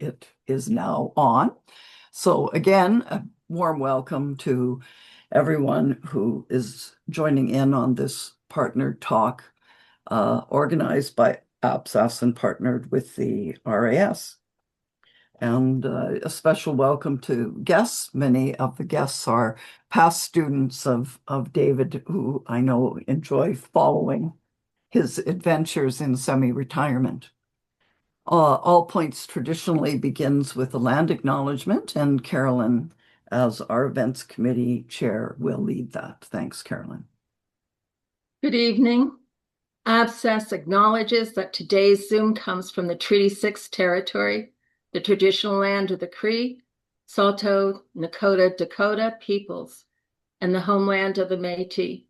it is now on. So again, a warm welcome to everyone who is joining in on this partnered talk organized by APSAS and partnered with the RAS. And a special welcome to guests. Many of the guests are past students of David, who I know enjoy following his adventures in semi-retirement. All Points traditionally begins with a land acknowledgement, and Carolyn, as our events committee chair, will lead that. Thanks, Carolyn. Good evening. APSAS acknowledges that today's Zoom comes from the Treaty 6 territory, the traditional land of the Cree, Saulteaux, Nakota, Dakota peoples, and the homeland of the Métis.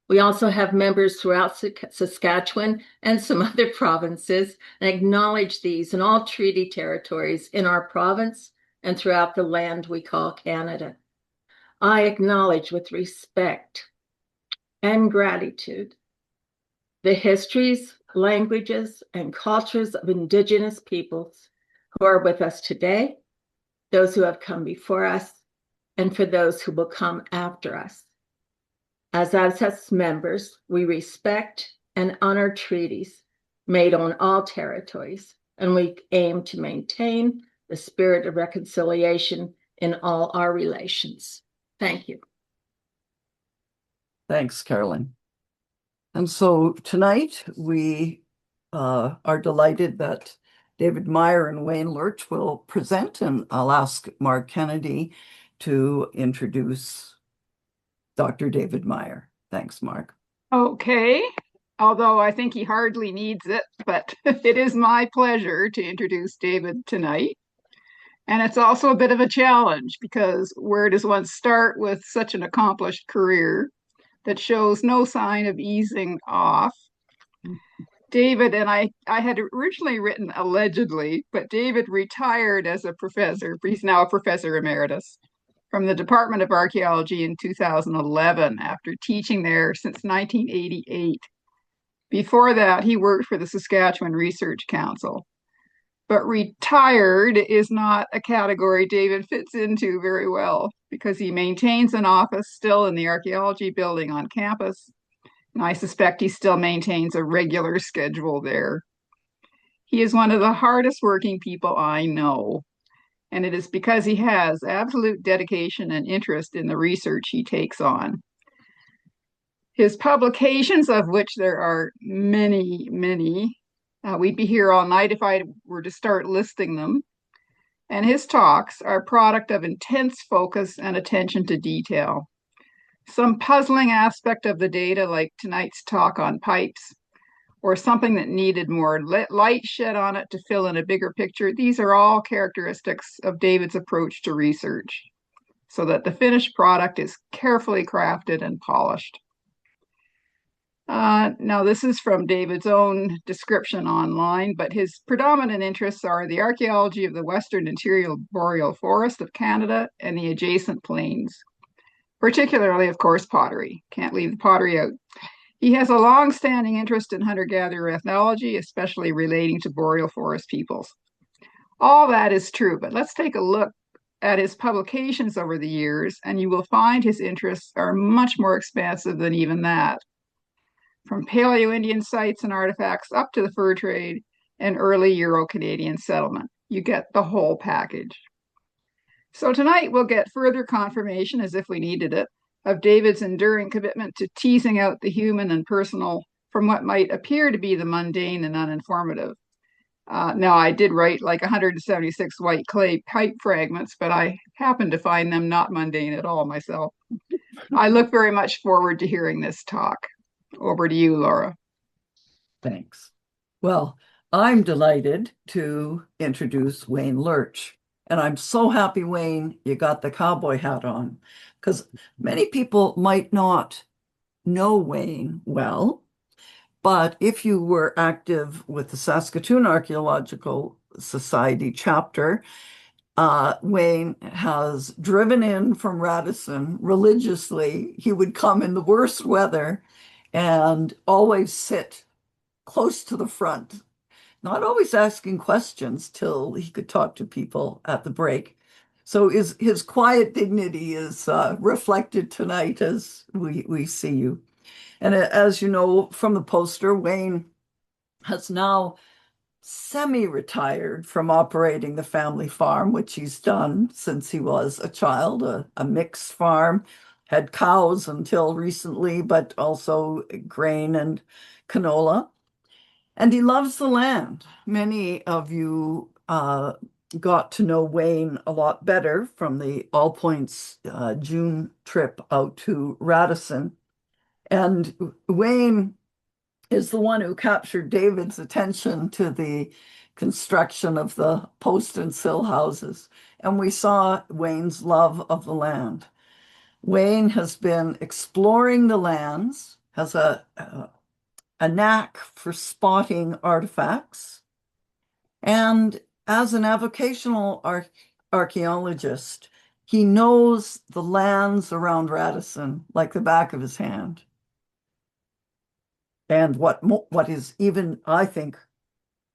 We also have members throughout Saskatchewan and some other provinces, and acknowledge these in all treaty territories in our province and throughout the land we call Canada. I acknowledge with respect and gratitude the histories, languages, and cultures of Indigenous peoples who are with us today, those who have come before us, and for those who will come after us. As APSAS members, we respect and honor treaties made on all territories, and we aim to maintain the spirit of reconciliation in all our relations. Thank you. Thanks, Carolyn. And so tonight we are delighted that David Meyer and Wayne Lerch will present, and I'll ask Mark Kennedy to introduce Dr. David Meyer. Thanks, Mark. Okay, although I think he hardly needs it, but it is my pleasure to introduce David tonight. And it's also a bit of a challenge, because where does one start with such an accomplished career that shows no sign of easing off? David, and I had originally written allegedly, but David retired as a professor. He's now a professor emeritus from the Department of Archaeology in 2011 after teaching there since 1988. Before that, he worked for the Saskatchewan Research Council. But retired is not a category David fits into very well, because he maintains an office still in the archaeology building on campus, and I suspect he still maintains a regular schedule there. He is one of the hardest working people I know, and it is because he has absolute dedication and interest in the research he takes on. His publications, of which there are many, we'd be here all night if I were to start listing them, and his talks are a product of intense focus and attention to detail. Some puzzling aspect of the data, like tonight's talk on pipes, or something that needed more light shed on it to fill in a bigger picture, these are all characteristics of David's approach to research, so that the finished product is carefully crafted and polished. Now, this is from David's own description online, but his predominant interests are the archaeology of the Western Interior Boreal Forest of Canada and the adjacent plains, particularly, of course, pottery. Can't leave the pottery out. He has a long-standing interest in hunter-gatherer ethnology, especially relating to boreal forest peoples. All that is true, but let's take a look at his publications over the years, and you will find his interests are much more expansive than even that. From Paleo-Indian sites and artifacts up to the fur trade and early Euro-Canadian settlement. You get the whole package. So tonight we'll get further confirmation, as if we needed it, of David's enduring commitment to teasing out the human and personal from what might appear to be the mundane and uninformative. Now, I did write like 176 white clay pipe fragments, but I happen to find them not mundane at all myself. I look very much forward to hearing this talk. Over to you, Laura. Thanks. Well, I'm delighted to introduce Wayne Lerch. And I'm so happy, Wayne, you got the cowboy hat on, because many people might not know Wayne well, but if you were active with the Saskatoon Archaeological Society chapter, Wayne has driven in from Radisson religiously. He would come in the worst weather and always sit close to the front not always asking questions till he could talk to people at the break. So his quiet dignity is reflected tonight as we see you. And as you know from the poster, Wayne has now semi-retired from operating the family farm, which he's done since he was a child, a mixed farm, had cows until recently, but also grain and canola. And he loves the land. Many of you got to know Wayne a lot better from the All Points June trip out to Radisson. And Wayne is the one who captured David's attention to the construction of the post and sill houses. And we saw Wayne's love of the land. Wayne has been exploring the lands, has a knack for spotting artifacts, and as an avocational archaeologist, he knows the lands around Radisson like the back of his hand. And what is even, I think,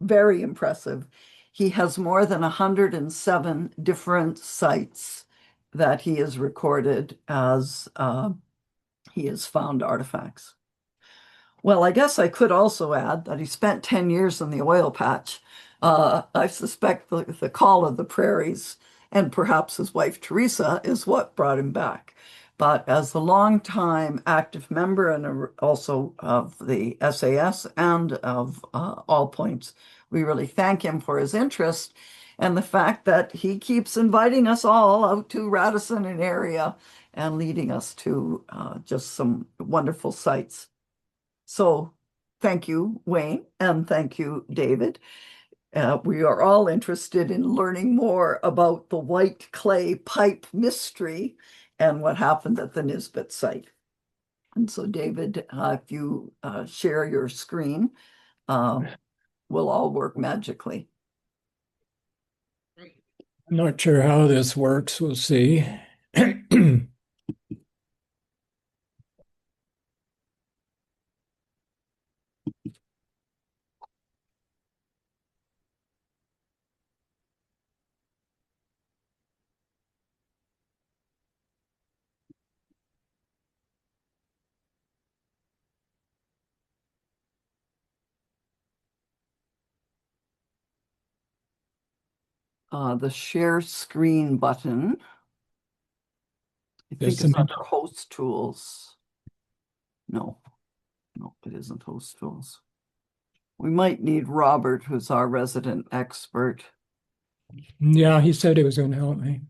very impressive, he has more than 107 different sites that he has recorded as he has found artifacts. Well, I guess I could also add that he spent 10 years in the oil patch. I suspect the call of the prairies and perhaps his wife Teresa is what brought him back. But as a longtime active member and also of the SAS and of All Points, we really thank him for his interest and the fact that he keeps inviting us all out to Radisson and area and leading us to just some wonderful sites. So thank you, Wayne, and thank you, David. We are all interested in learning more about the white clay pipe mystery and what happened at the Nesbitt site. And so, David, if you share your screen, we'll all work magically. I'm not sure how this works. We'll see. The share screen button. I think it's under host tools. No, it isn't host tools. We might need Robert, who's our resident expert. Yeah, he said he was going to help me.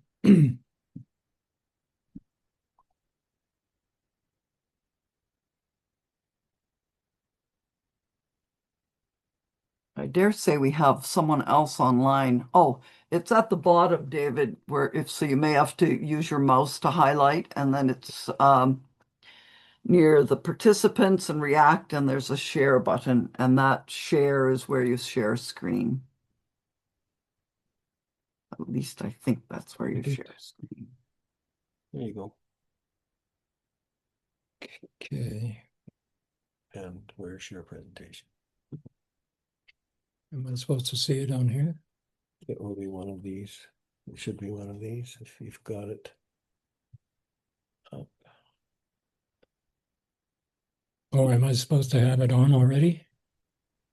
I dare say we have someone else online. Oh, it's at the bottom, David, so you may have to use your mouse to highlight, and then it's near the participants and react, and there's a share button, and that share is where you share screen. At least I think that's where you share screen. There you go. Okay. And where's your presentation? Am I supposed to see it on here? It will be one of these. It should be one of these if you've got it up. Or am I supposed to have it on already?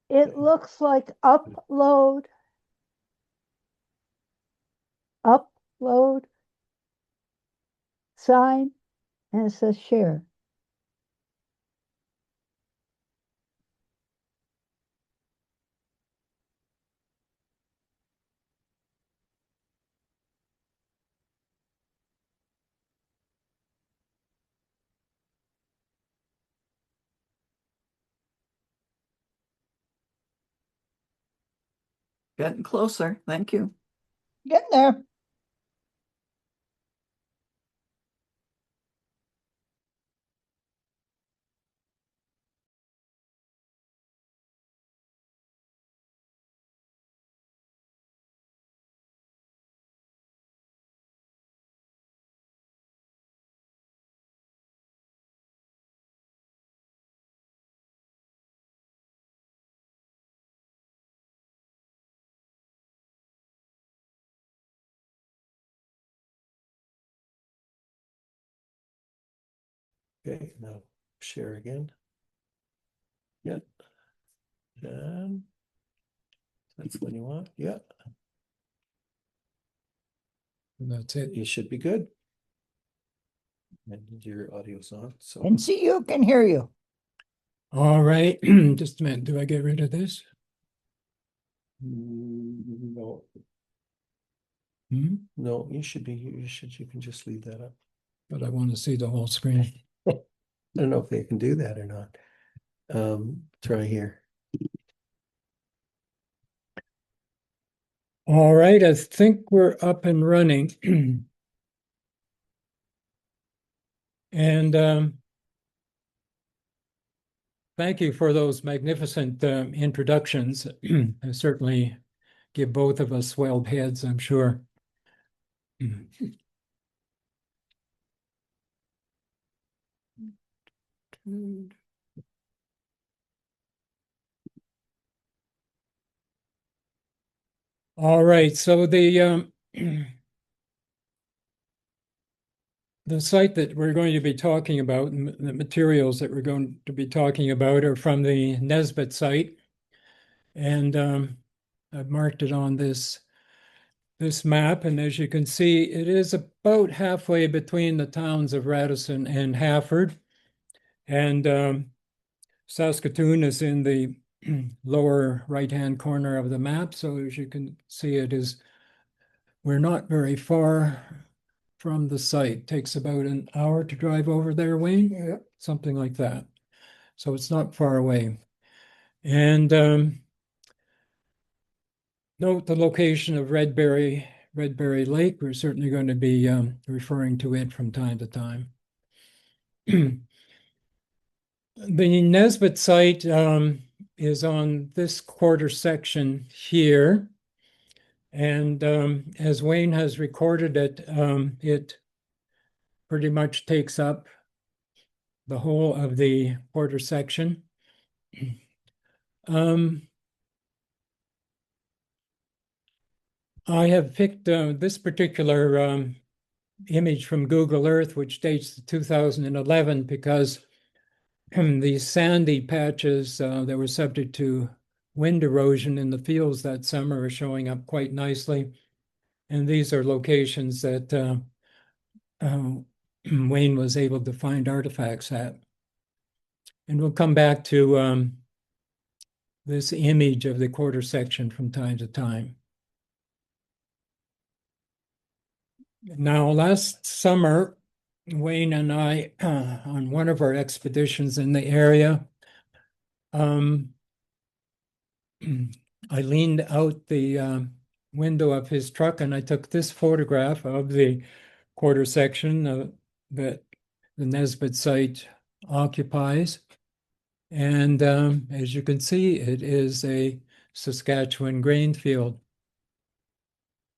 It looks like upload, sign, and it says share. Getting closer. Thank you. Getting there. Okay, now share again. Yeah. And that's what you want. Yeah, And that's it. you should be good. And your audio's on, so. Can see you, can hear you. All right, just a minute. Do I get rid of this? No, Hmm? no, you can just leave that up. But I want to see the whole screen. I don't know if they can do that or not. Try here. All right, I think we're up and running. And thank you for those magnificent introductions. I certainly give both of us swelled heads, I'm sure. All right, so the site that we're going to be talking about, and the materials that we're going to be talking about are from the Nesbitt site. And I've marked it on this map. And as you can see, it is about halfway between the towns of Radisson and Hafford. And Saskatoon is in the lower right-hand corner of the map. So as you can see, we're not very far from the site. Takes about an hour to drive over there, Wayne? Yeah. Something like that. So it's not far away. And note the location of Redberry Lake. We're certainly going to be referring to it from time to time. The Nesbitt site is on this quarter section here. And as Wayne has recorded it, it pretty much takes up the whole of the quarter section. I have picked this particular image from Google Earth, which dates to 2011, because these sandy patches that were subject to wind erosion in the fields that summer are showing up quite nicely. And these are locations that Wayne was able to find artifacts at. And we'll come back to this image of the quarter section from time to time. Now, last summer, Wayne and I, on one of our expeditions in the area, I leaned out the window of his truck and I took this photograph of the quarter section that the Nesbitt site occupies. And as you can see, it is a Saskatchewan grain field.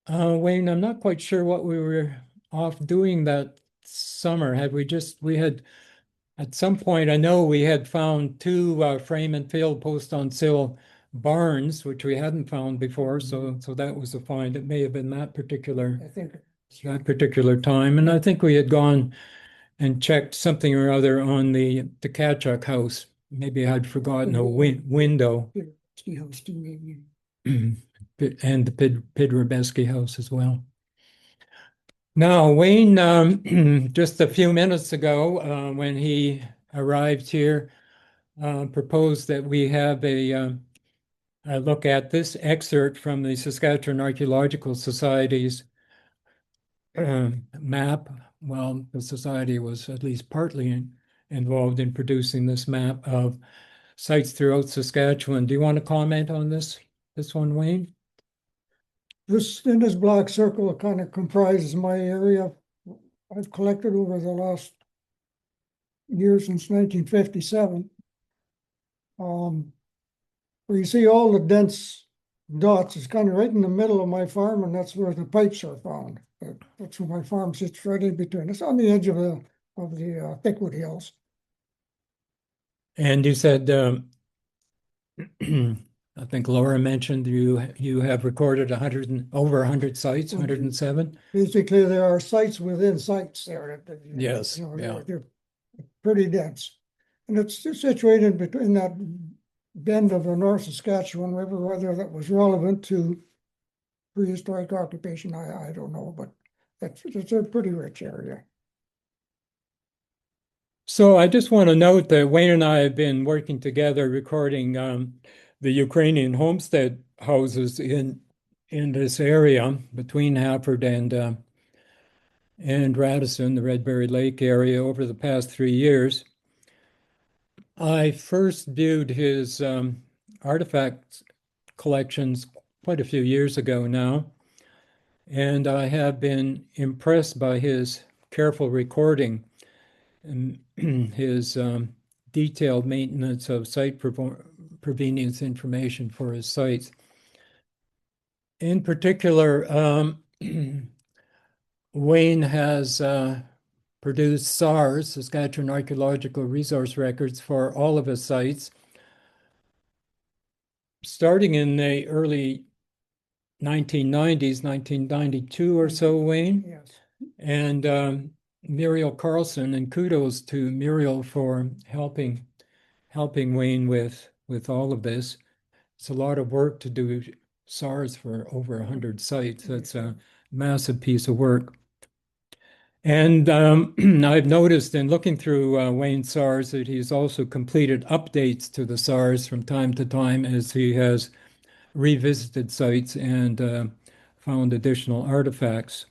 Wayne, I'm not quite sure what we were off doing that summer. We had, at some point, I know we had found two frame and field post on sill barns, which we hadn't found before. So that was a find. It may have been that particular time. And I think we had gone and checked something or other on the Tkachuk house. Maybe I'd forgotten a window. And the Pidrebeski house as well. Now, Wayne, just a few minutes ago, when he arrived here, proposed that we have a look at this excerpt from the Saskatchewan Archaeological Society's map. Well, the society was at least partly involved in producing this map of sites throughout Saskatchewan. Do you want to comment on this one, Wayne? In this black circle kind of comprises my area. I've collected over the last year since 1957. Where you see all the dense dots is kind of right in the middle of my farm, and that's where the pipes are found. That's where my farm sits, right in between. It's on the edge of the Thickwood Hills. And you said, I think Laura mentioned you have recorded over 100 sites, 107. Basically, there are sites within sites there. Yes, yeah. pretty dense. And it's situated between that bend of the North Saskatchewan River, whether that was relevant to prehistoric occupation, I don't know, but it's a pretty rich area. So I just want to note that Wayne and I have been working together recording the Ukrainian homestead houses in this area between Hafford and Radisson, the Red Berry Lake area, over the past 3 years. I first viewed his artifact collections quite a few years ago now, and I have been impressed by his careful recording and his detailed maintenance of site provenience information for his sites. In particular, Wayne has produced SARS, Saskatchewan Archaeological Resource Records, for all of his sites, starting in the early 1990s, 1992 or so, Wayne. Yes. And Muriel Carlson, and kudos to Muriel for helping Wayne with all of this. It's a lot of work to do SARS for over 100 sites. That's a massive piece of work. And I've noticed in looking through Wayne's SARS that he's also completed updates to the SARS from time to time as he has revisited sites and found additional artifacts.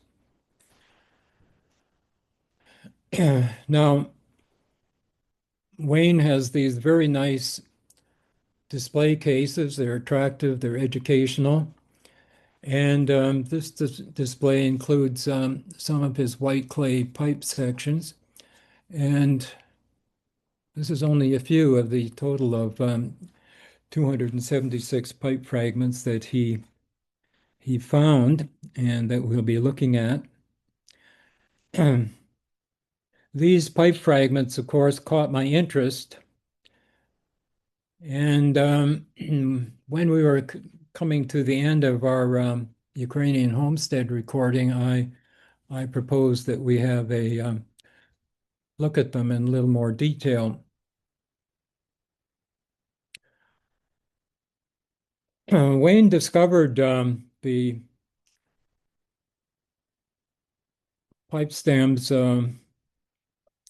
Now, Wayne has these very nice display cases. They're attractive, they're educational. And this display includes some of his white clay pipe sections. And this is only a few of the total of 276 pipe fragments that he found and that we'll be looking at. These pipe fragments, of course, caught my interest. And when we were coming to the end of our Ukrainian homestead recording, I proposed that we have a look at them in a little more detail. Wayne discovered the pipe stems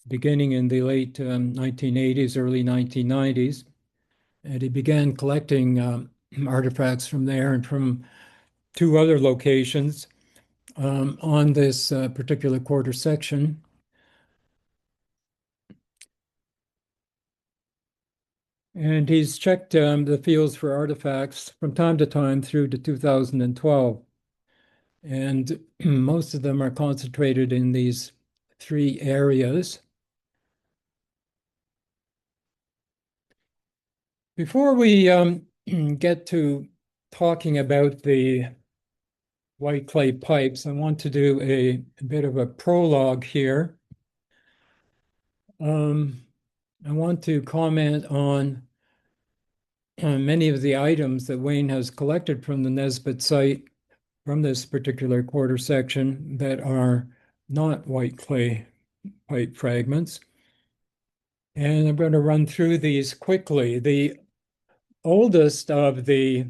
beginning in the late 1980s, early 1990s, and he began collecting artifacts from there and from two other locations on this particular quarter section. And he's checked the fields for artifacts from time to time through to 2012. And most of them are concentrated in these three areas. Before we get to talking about the white clay pipes, I want to do a bit of a prologue here. I want to comment on many of the items that Wayne has collected from the Nesbitt site from this particular quarter section that are not white clay pipe fragments. And I'm going to run through these quickly. The oldest of the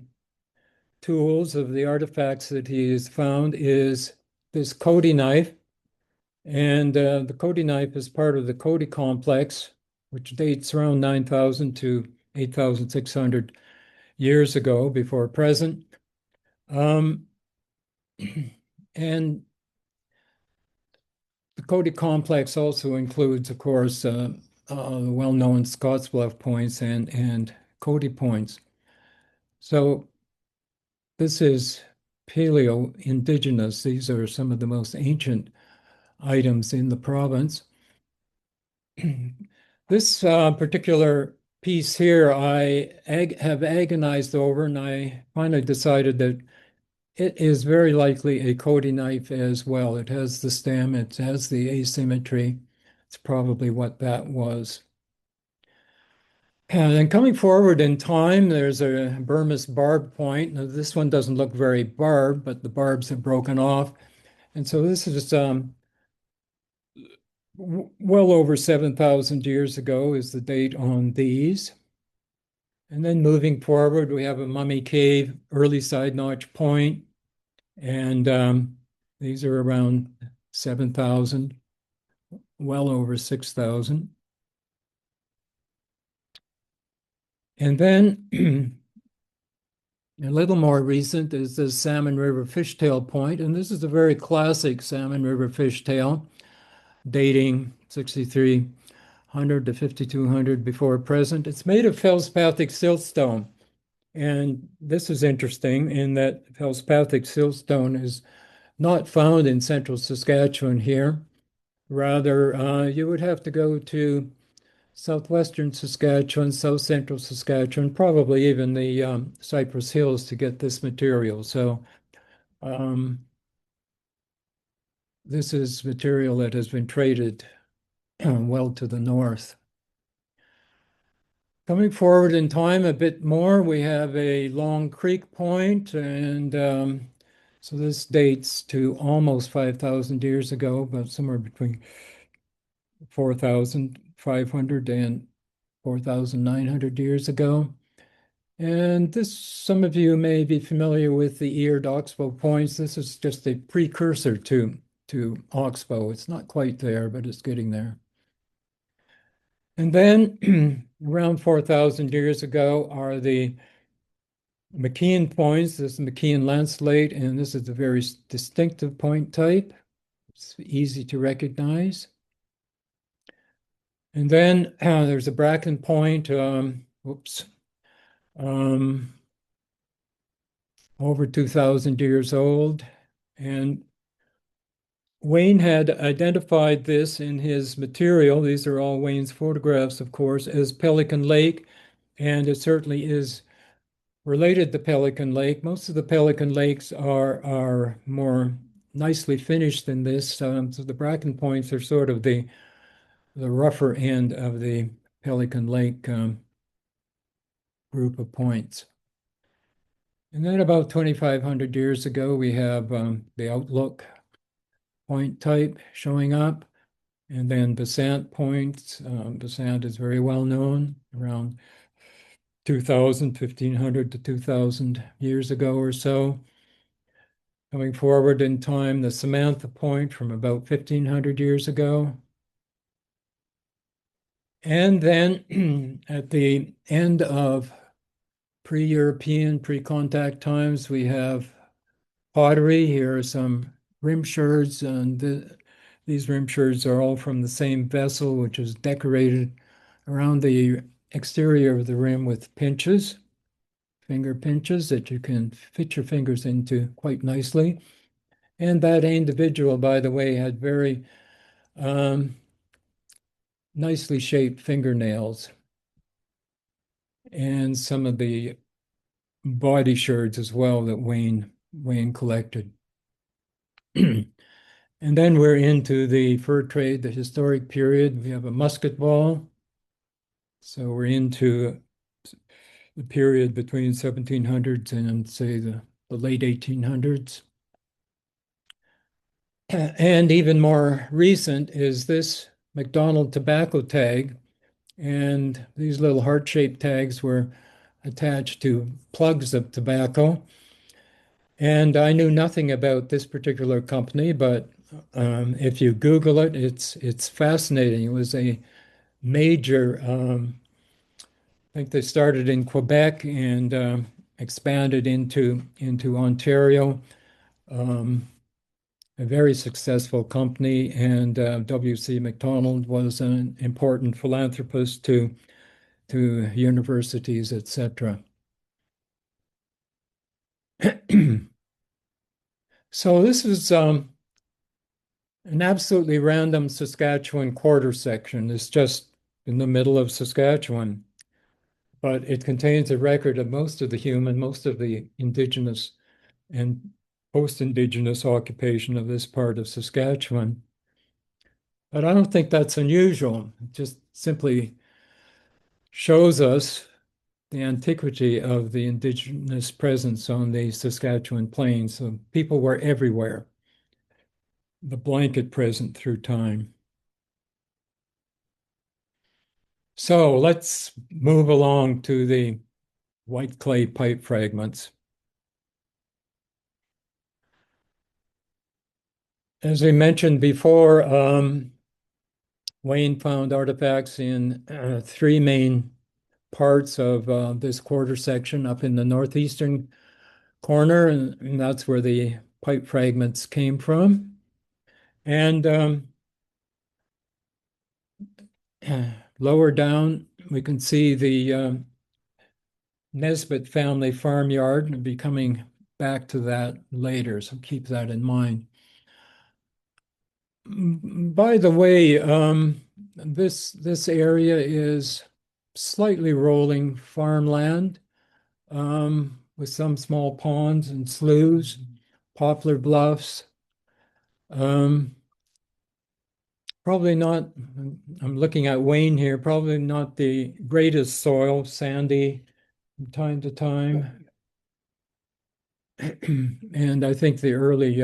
tools, of the artifacts that he has found, is this Cody knife. And the Cody knife is part of the Cody complex, which dates around 9,000 to 8,600 years ago before present. And the Cody complex also includes, of course, the well-known Scottsbluff points and Cody points. So this is paleo-indigenous. These are some of the most ancient items in the province. This particular piece here I have agonized over, and I finally decided that it is very likely a Cody knife as well. It has the stem, it has the asymmetry. It's probably what that was. And then coming forward in time, there's a Burmese barb point. Now, this one doesn't look very barbed, but the barbs have broken off. And so this is well over 7,000 years ago is the date on these. And then moving forward, we have a mummy cave, early side notch point, and these are around 7,000, well over 6,000. And then a little more recent is the Salmon River fishtail point, and this is a very classic Salmon River fishtail, dating 6,300 to 5,200 before present. It's made of feldspathic siltstone, and this is interesting in that feldspathic siltstone is not found in central Saskatchewan here. Rather, you would have to go to southwestern Saskatchewan, south central Saskatchewan, probably even the Cypress Hills to get this material. So this is material that has been traded well to the north. Coming forward in time a bit more, we have a Long Creek point, and so this dates to almost 5,000 years ago, but somewhere between 4,500 and 4,900 years ago. And this, some of you may be familiar with the Eared Oxbow points. This is just a precursor to Oxbow. It's not quite there, but it's getting there. And then around 4,000 years ago are the McKeon points. This is McKeon lanceolate, and this is a very distinctive point type. It's easy to recognize. And then there's a Bracken point, over 2,000 years old. And Wayne had identified this in his material. These are all Wayne's photographs, of course, as Pelican Lake, and it certainly is related to Pelican Lake. Most of the Pelican Lakes are more nicely finished than this. So the Bracken points are sort of the rougher end of the Pelican Lake group of points. And then about 2,500 years ago, we have the Outlook point type showing up, and then Besant points. Besant is very well known, around 2,000, 1,500 to 2,000 years ago or so. Coming forward in time, the Samantha point from about 1,500 years ago. And then at the end of pre-European, pre-contact times, we have pottery. Here are some rim sherds, and these rim sherds are all from the same vessel, which is decorated around the exterior of the rim with pinches, finger pinches that you can fit your fingers into quite nicely. And that individual, by the way, had very nicely shaped fingernails. And some of the body sherds as well that Wayne collected. And then we're into the fur trade, the historic period. We have a musket ball. So we're into the period between 1700s and say the late 1800s. And even more recent is this McDonald tobacco tag. And these little heart-shaped tags were attached to plugs of tobacco. And I knew nothing about this particular company, but if you Google it, it's fascinating. It was a major, I think they started in Quebec and expanded into Ontario. A very successful company, and W.C. McDonald was an important philanthropist to universities, etc. So this is an absolutely random Saskatchewan quarter section. It's just in the middle of Saskatchewan, but it contains a record of most of the Indigenous and post-Indigenous occupation of this part of Saskatchewan. But I don't think that's unusual. It just simply shows us the antiquity of the Indigenous presence on the Saskatchewan plains. So people were everywhere. The blanket present through time. So let's move along to the white clay pipe fragments. As we mentioned before, Wayne found artifacts in three main parts of this quarter section up in the northeastern corner, and that's where the pipe fragments came from. And lower down, we can see the Nesbitt family farmyard, and be coming back to that later, so keep that in mind. By the way, this area is slightly rolling farmland with some small ponds and sloughs, poplar bluffs. Probably not, I'm looking at Wayne here, probably not the greatest soil, sandy from time to time. And I think the early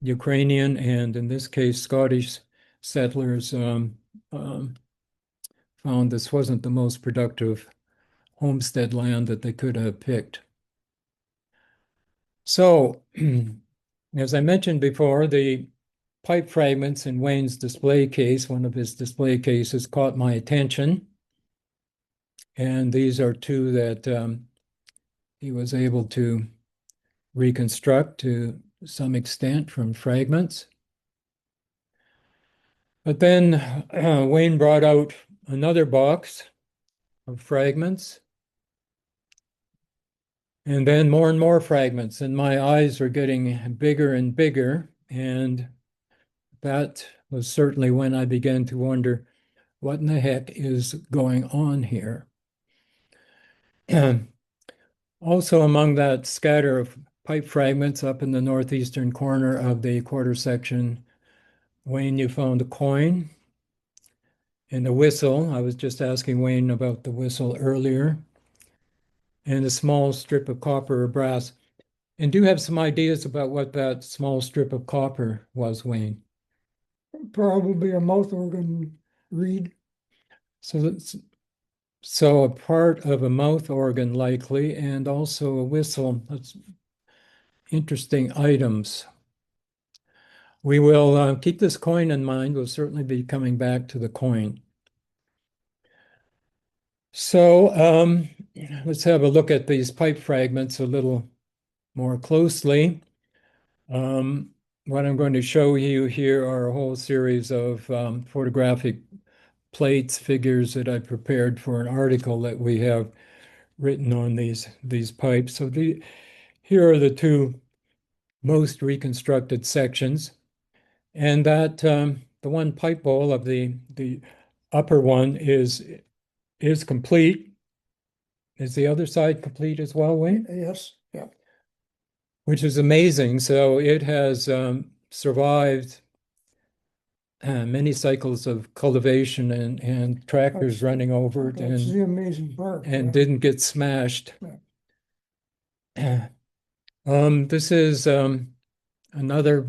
Ukrainian and in this case Scottish settlers found this wasn't the most productive homestead land that they could have picked. So, as I mentioned before, the pipe fragments in Wayne's display case, one of his display cases, caught my attention. And these are two that he was able to reconstruct to some extent from fragments. But then Wayne brought out another box of fragments, and then more and more fragments, and my eyes were getting bigger and bigger. And that was certainly when I began to wonder, what in the heck is going on here? Also among that scatter of pipe fragments up in the northeastern corner of the quarter section, Wayne, you found a coin and a whistle. I was just asking Wayne about the whistle earlier. And a small strip of copper or brass. And do you have some ideas about what that small strip of copper was, Wayne? Probably a mouth organ reed. So a part of a mouth organ likely, and also a whistle. That's interesting items. We will keep this coin in mind. We'll certainly be coming back to the coin. So let's have a look at these pipe fragments a little more closely. What I'm going to show you here are a whole series of photographic plates, figures that I prepared for an article that we have written on these pipes. So here are the two most reconstructed sections. And that the one pipe bowl of the upper one is complete. Is the other side complete as well, Wayne? Yes, yeah. Which is amazing. So it has survived many cycles of cultivation and tractors running over it That's the amazing part. and didn't get smashed. Yeah. This is another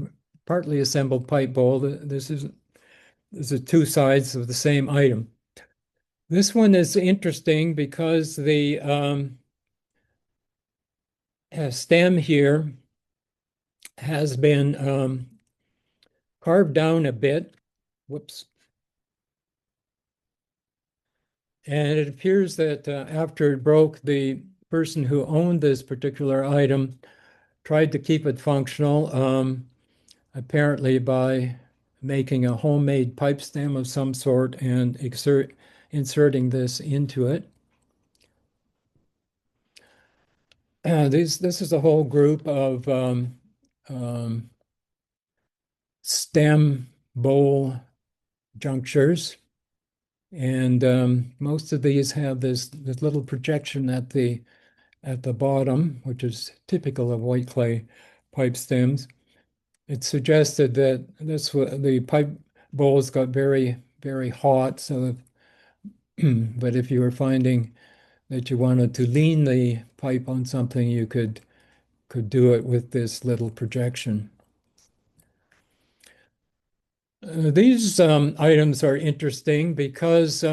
partly assembled pipe bowl. This is two sides of the same item. This one is interesting because the stem here has been carved down a bit. Whoops. And it appears that after it broke, the person who owned this particular item tried to keep it functional, apparently by making a homemade pipe stem of some sort and inserting this into it. This is a whole group of stem bowl junctures. And most of these have this little projection at the bottom, which is typical of white clay pipe stems. It suggested that the pipe bowls got very, very hot. So, but if you were finding that you wanted to lean the pipe on something, you could do it with this little projection. These items are interesting because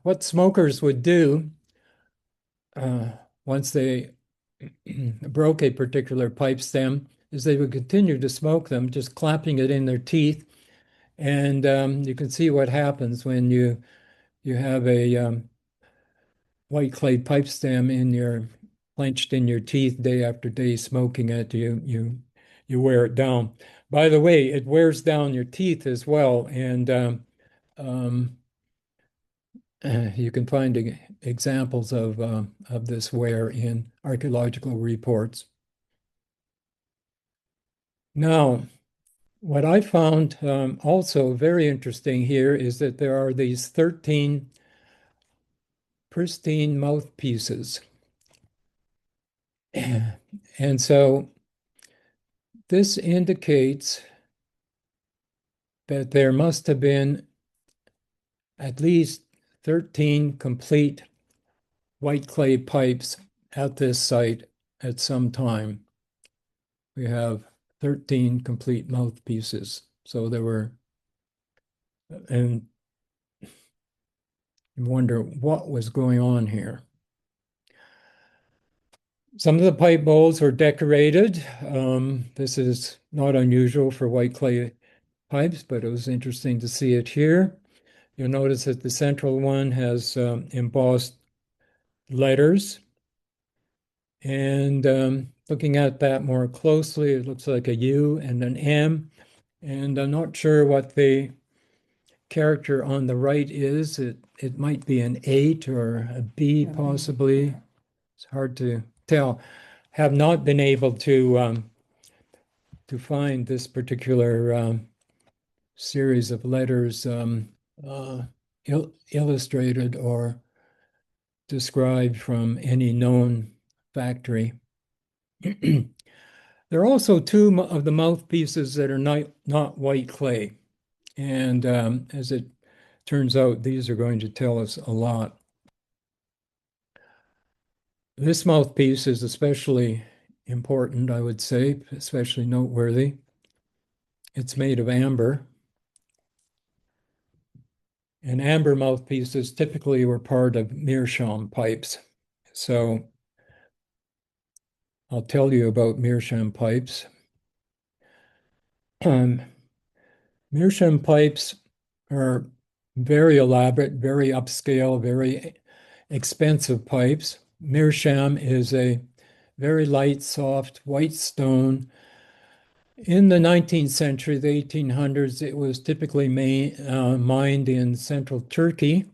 what smokers would do uh, once they broke a particular pipe stem is they would continue to smoke them, just clapping it in their teeth. And you can see what happens when you have a white clay pipe stem clenched in your teeth day after day smoking it. You wear it down. By the way, it wears down your teeth as well, and um, you can find examples of this wear in archaeological reports. Now, what I found also very interesting here is that there are these 13 pristine mouthpieces. And so this indicates that there must have been at least 13 complete white clay pipes at this site at some time. We have 13 complete mouthpieces. So there were, and you wonder what was going on here. Some of the pipe bowls were decorated. This is not unusual for white clay pipes, but it was interesting to see it here. You'll notice that the central one has embossed letters. And looking at that more closely, it looks like a U and an M. And I'm not sure what the character on the right is. It might be an 8 or a B possibly. It's hard to tell. Have not been able to find this particular series of letters illustrated or described from any known factory. There are also two of the mouthpieces that are not white clay. And as it turns out, these are going to tell us a lot. This mouthpiece is especially important, I would say, especially noteworthy. It's made of amber. And amber mouthpieces typically were part of meerschaum pipes. So I'll tell you about meerschaum pipes. Meerschaum pipes are very elaborate, very upscale, very expensive pipes. Meerschaum is a very light, soft, white stone. In the 19th century, the 1800s, it was typically mined in central Turkey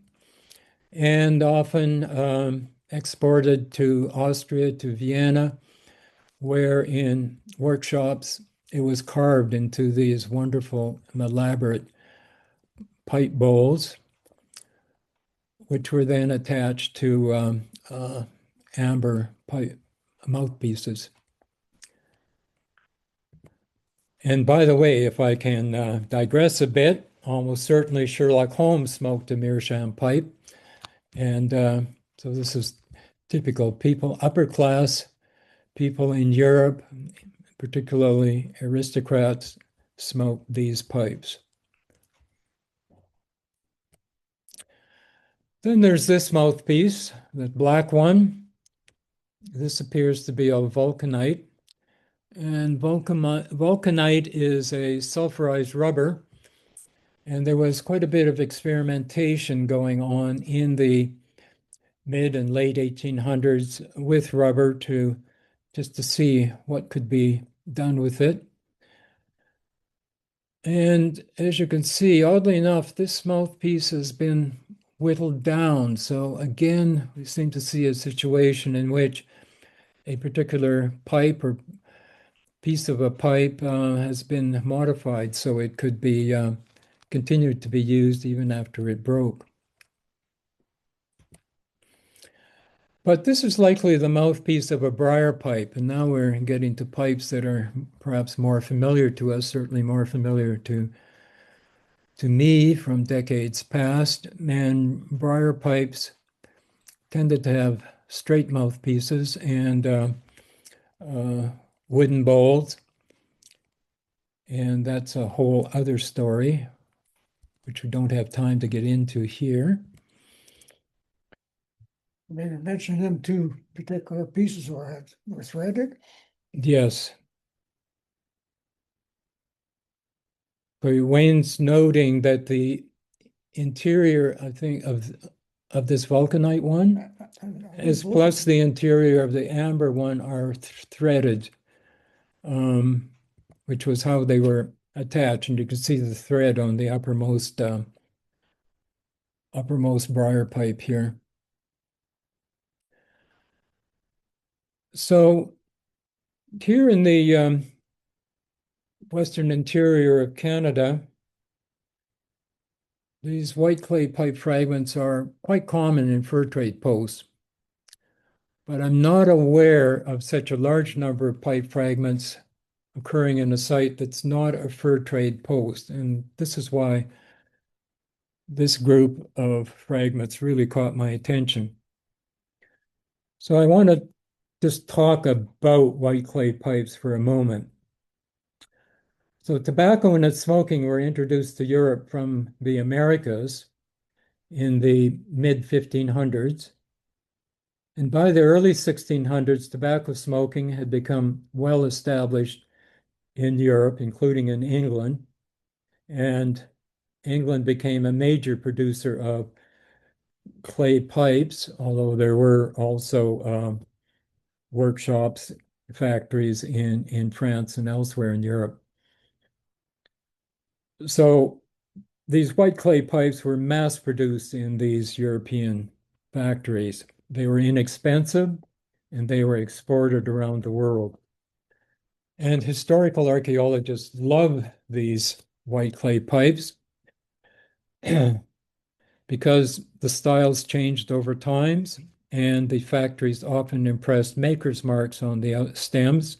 and often exported to Austria, to Vienna, where in workshops it was carved into these wonderful and elaborate pipe bowls, which were then attached to amber pipe mouthpieces. And by the way, if I can digress a bit, almost certainly Sherlock Holmes smoked a meerschaum pipe. And so this is typical people, upper class people in Europe, particularly aristocrats, smoked these pipes. Then there's this mouthpiece, that black one. This appears to be a vulcanite. And vulcanite is a sulfurized rubber. And there was quite a bit of experimentation going on in the mid and late 1800s with rubber just to see what could be done with it. And as you can see, oddly enough, this mouthpiece has been whittled down. So again, we seem to see a situation in which a particular pipe or piece of a pipe has been modified so it could be continued to be used even after it broke. But this is likely the mouthpiece of a briar pipe, and now we're getting to pipes that are perhaps more familiar to us, certainly more familiar to me from decades past. And briar pipes tended to have straight mouthpieces and wooden bowls. And that's a whole other story, which we don't have time to get into here. Maybe mention them two particular pieces were threaded. Yes. But Wayne's noting that the interior, I think, of this vulcanite one, as plus the interior of the amber one are threaded, which was how they were attached. And you can see the thread on the uppermost briar pipe here. So here in the western interior of Canada, these white clay pipe fragments are quite common in fur trade posts, but I'm not aware of such a large number of pipe fragments occurring in a site that's not a fur trade post. And this is why this group of fragments really caught my attention. So I want to just talk about white clay pipes for a moment. So tobacco and its smoking were introduced to Europe from the Americas in the mid 1500s. And by the early 1600s, tobacco smoking had become well established in Europe, including in England. And England became a major producer of clay pipes, although there were also workshops, factories in France and elsewhere in Europe. So these white clay pipes were mass produced in these European factories. They were inexpensive and they were exported around the world. And historical archaeologists love these white clay pipes because the styles changed over times and the factories often impressed makers' marks on the stems.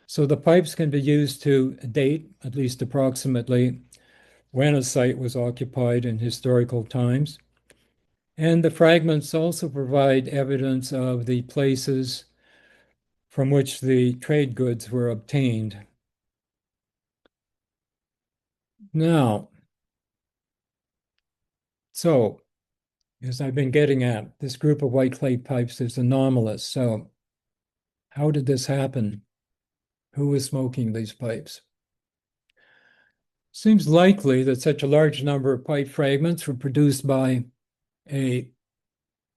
So the pipes can be used to date, at least approximately, when a site was occupied in historical times. And the fragments also provide evidence of the places from which the trade goods were obtained. Now, so as I've been getting at, this group of white clay pipes is anomalous. So how did this happen? Who was smoking these pipes? Seems likely that such a large number of pipe fragments were produced by a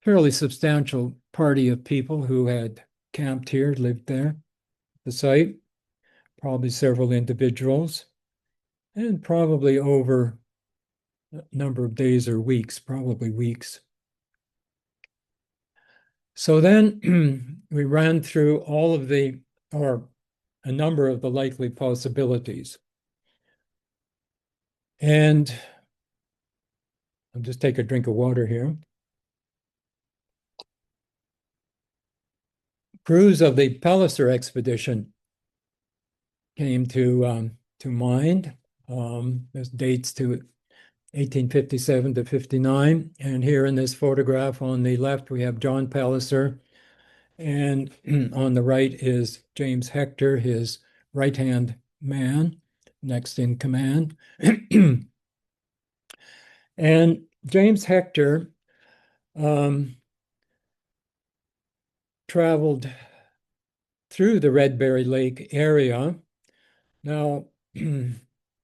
fairly substantial party of people who had camped here, lived there, the site, probably several individuals, and probably over a number of days or weeks, probably weeks. So then we ran through all of the, or a number of the likely possibilities. And I'll just take a drink of water here. Crews of the Palliser expedition came to mind. There's dates to 1857 to 59. And here in this photograph on the left, we have John Palliser. And on the right is James Hector, his right-hand man, next in command. And James Hector traveled through the Redberry Lake area. Now,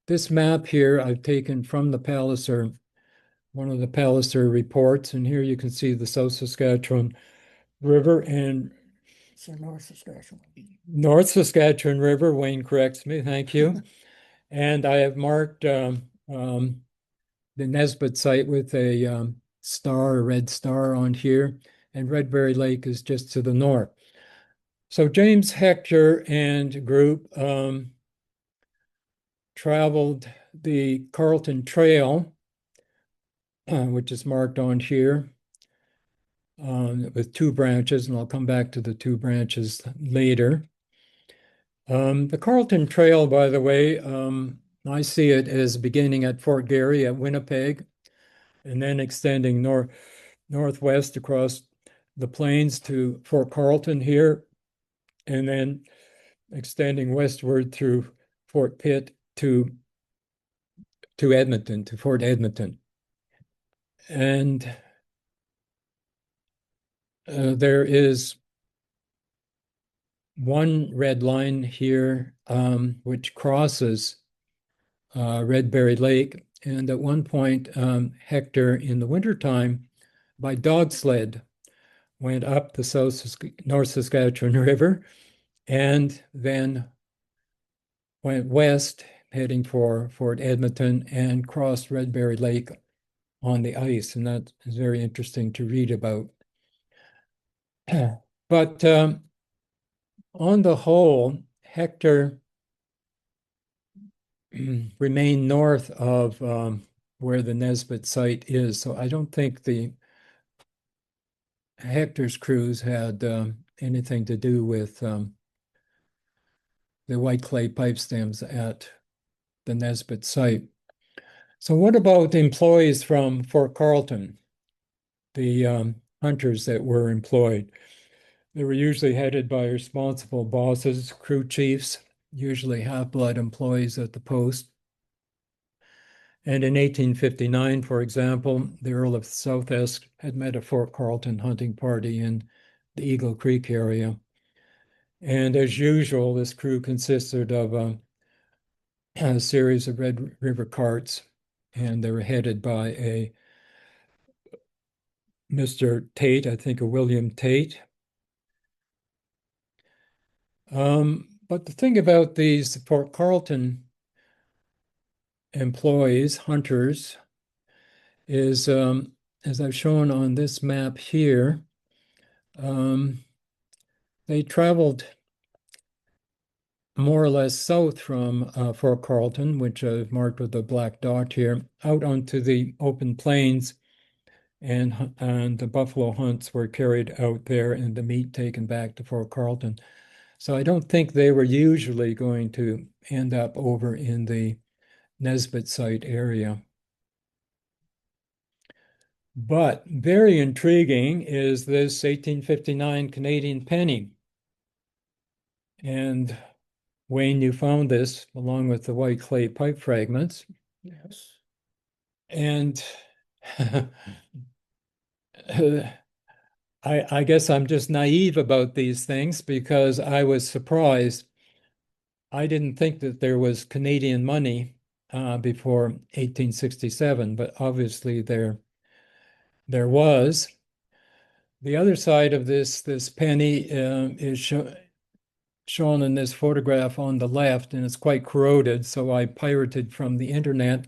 this map here I've taken from the Palliser, one of the Palliser reports, and here you can see the South Saskatchewan River and North Saskatchewan. North Saskatchewan River. Wayne corrects me, thank you. And I have marked the Nesbitt site with a star, a red star on here, and Redberry Lake is just to the north. So James Hector and group traveled the Carleton Trail, which is marked on here, with two branches, and I'll come back to the two branches later. The Carleton Trail, by the way, I see it as beginning at Fort Garry at Winnipeg, and then extending northwest across the plains to Fort Carleton here, and then extending westward through Fort Pitt to Edmonton, to Fort Edmonton. And there is one red line here which crosses Redberry Lake. And at one point, Hector, in the wintertime, by dog sled, went up the North Saskatchewan River and then went west, heading for Fort Edmonton, and crossed Redberry Lake on the ice. And that is very interesting to read about. But on the whole, Hector remained north of where the Nesbitt site is. So I don't think the Hector's cruise had anything to do with the white clay pipe stems at the Nesbitt site. So what about employees from Fort Carlton, the hunters that were employed? They were usually headed by responsible bosses, crew chiefs, usually half-blood employees at the post. And in 1859, for example, the Earl of Southesk had met a Fort Carlton hunting party in the Eagle Creek area. And as usual, this crew consisted of a series of Red River carts, and they were headed by a Mr. Tate, I think a William Tate. But the thing about these Fort Carlton employees, hunters, is as I've shown on this map here, they traveled more or less south from Fort Carlton, which I've marked with a black dot here, out onto the open plains, and the buffalo hunts were carried out there and the meat taken back to Fort Carlton. So I don't think they were usually going to end up over in the Nesbitt site area. But very intriguing is this 1859 Canadian penny. And Wayne, you found this along with the white clay pipe fragments. Yes. And I guess I'm just naive about these things because I was surprised. I didn't think that there was Canadian money before 1867, but obviously there was. The other side of this penny is shown in this photograph on the left, and it's quite corroded, so I pirated from the internet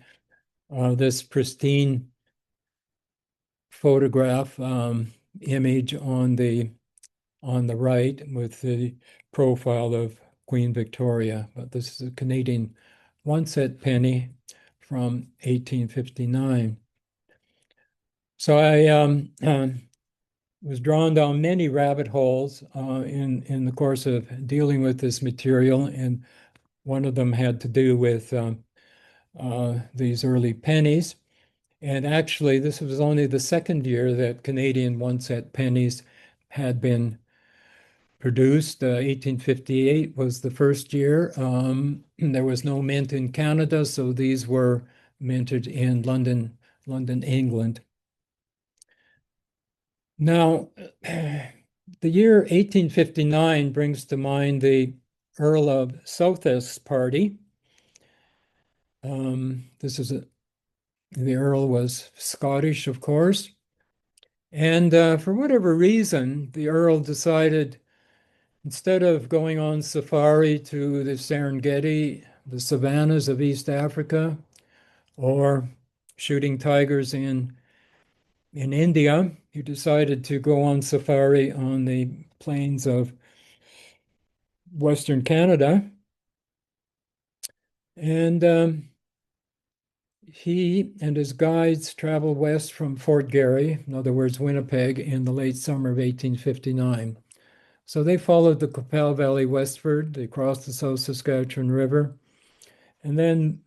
this pristine photograph image on the right with the profile of Queen Victoria. But this is a Canadian one-set penny from 1859. So I was drawn down many rabbit holes in the course of dealing with this material, and one of them had to do with these early pennies. And actually, this was only the second year that Canadian one-set pennies had been produced. 1858 was the first year. There was no mint in Canada, so these were minted in London, England. Now, the year 1859 brings to mind the Earl of Southesk's party. The Earl was Scottish, of course. And for whatever reason, the Earl decided, instead of going on safari to the Serengeti, the savannas of East Africa, or shooting tigers in India, he decided to go on safari on the plains of Western Canada. And he and his guides traveled west from Fort Garry, in other words, Winnipeg, in the late summer of 1859. So they followed the Qu'Appelle Valley westward, they crossed the South Saskatchewan River, and then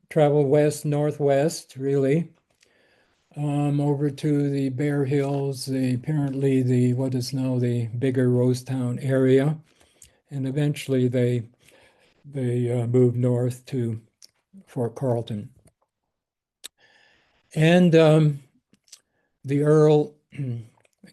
traveled west-northwest, really, over to the Bear Hills, apparently what is now the bigger Rosetown area. And eventually they they moved north to Fort Carlton. And the Earl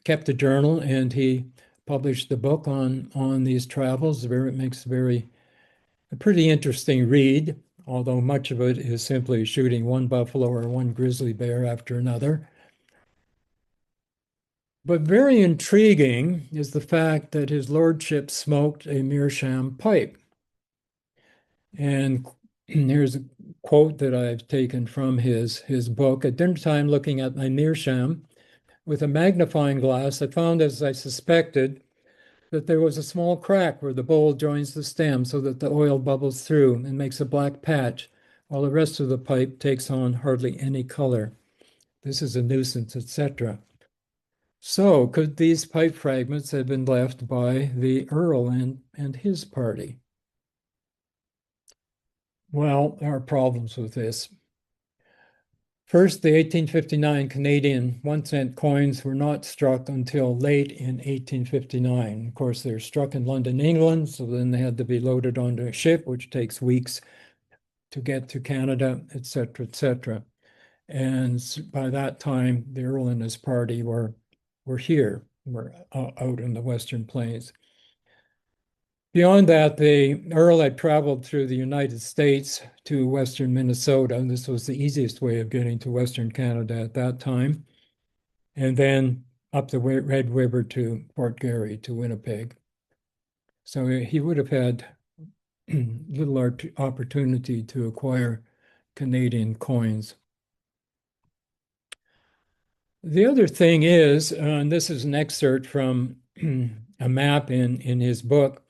kept a journal, and he published the book on these travels. It makes a pretty interesting read, although much of it is simply shooting one buffalo or one grizzly bear after another. But very intriguing is the fact that his lordship smoked a meerschaum pipe. And here's a quote that I've taken from his book. At dinner time, looking at my meerschaum with a magnifying glass, I found, as I suspected, that there was a small crack where the bowl joins the stem so that the oil bubbles through and makes a black patch, while the rest of the pipe takes on hardly any color. This is a nuisance, etc. So, could these pipe fragments have been left by the Earl and his party? Well, there are problems with this. First, the 1859 Canadian 1-cent coins were not struck until late in 1859. Of course, they're struck in London, England, so then they had to be loaded onto a ship, which takes weeks to get to Canada, etc., etc. And by that time, the Earl and his party were here, were out in the Western Plains. Beyond that, the Earl had traveled through the United States to Western Minnesota, and this was the easiest way of getting to Western Canada at that time, and then up the Red River to Fort Garry to Winnipeg. So he would have had little opportunity to acquire Canadian coins. The other thing is, and this is an excerpt from a map in his book.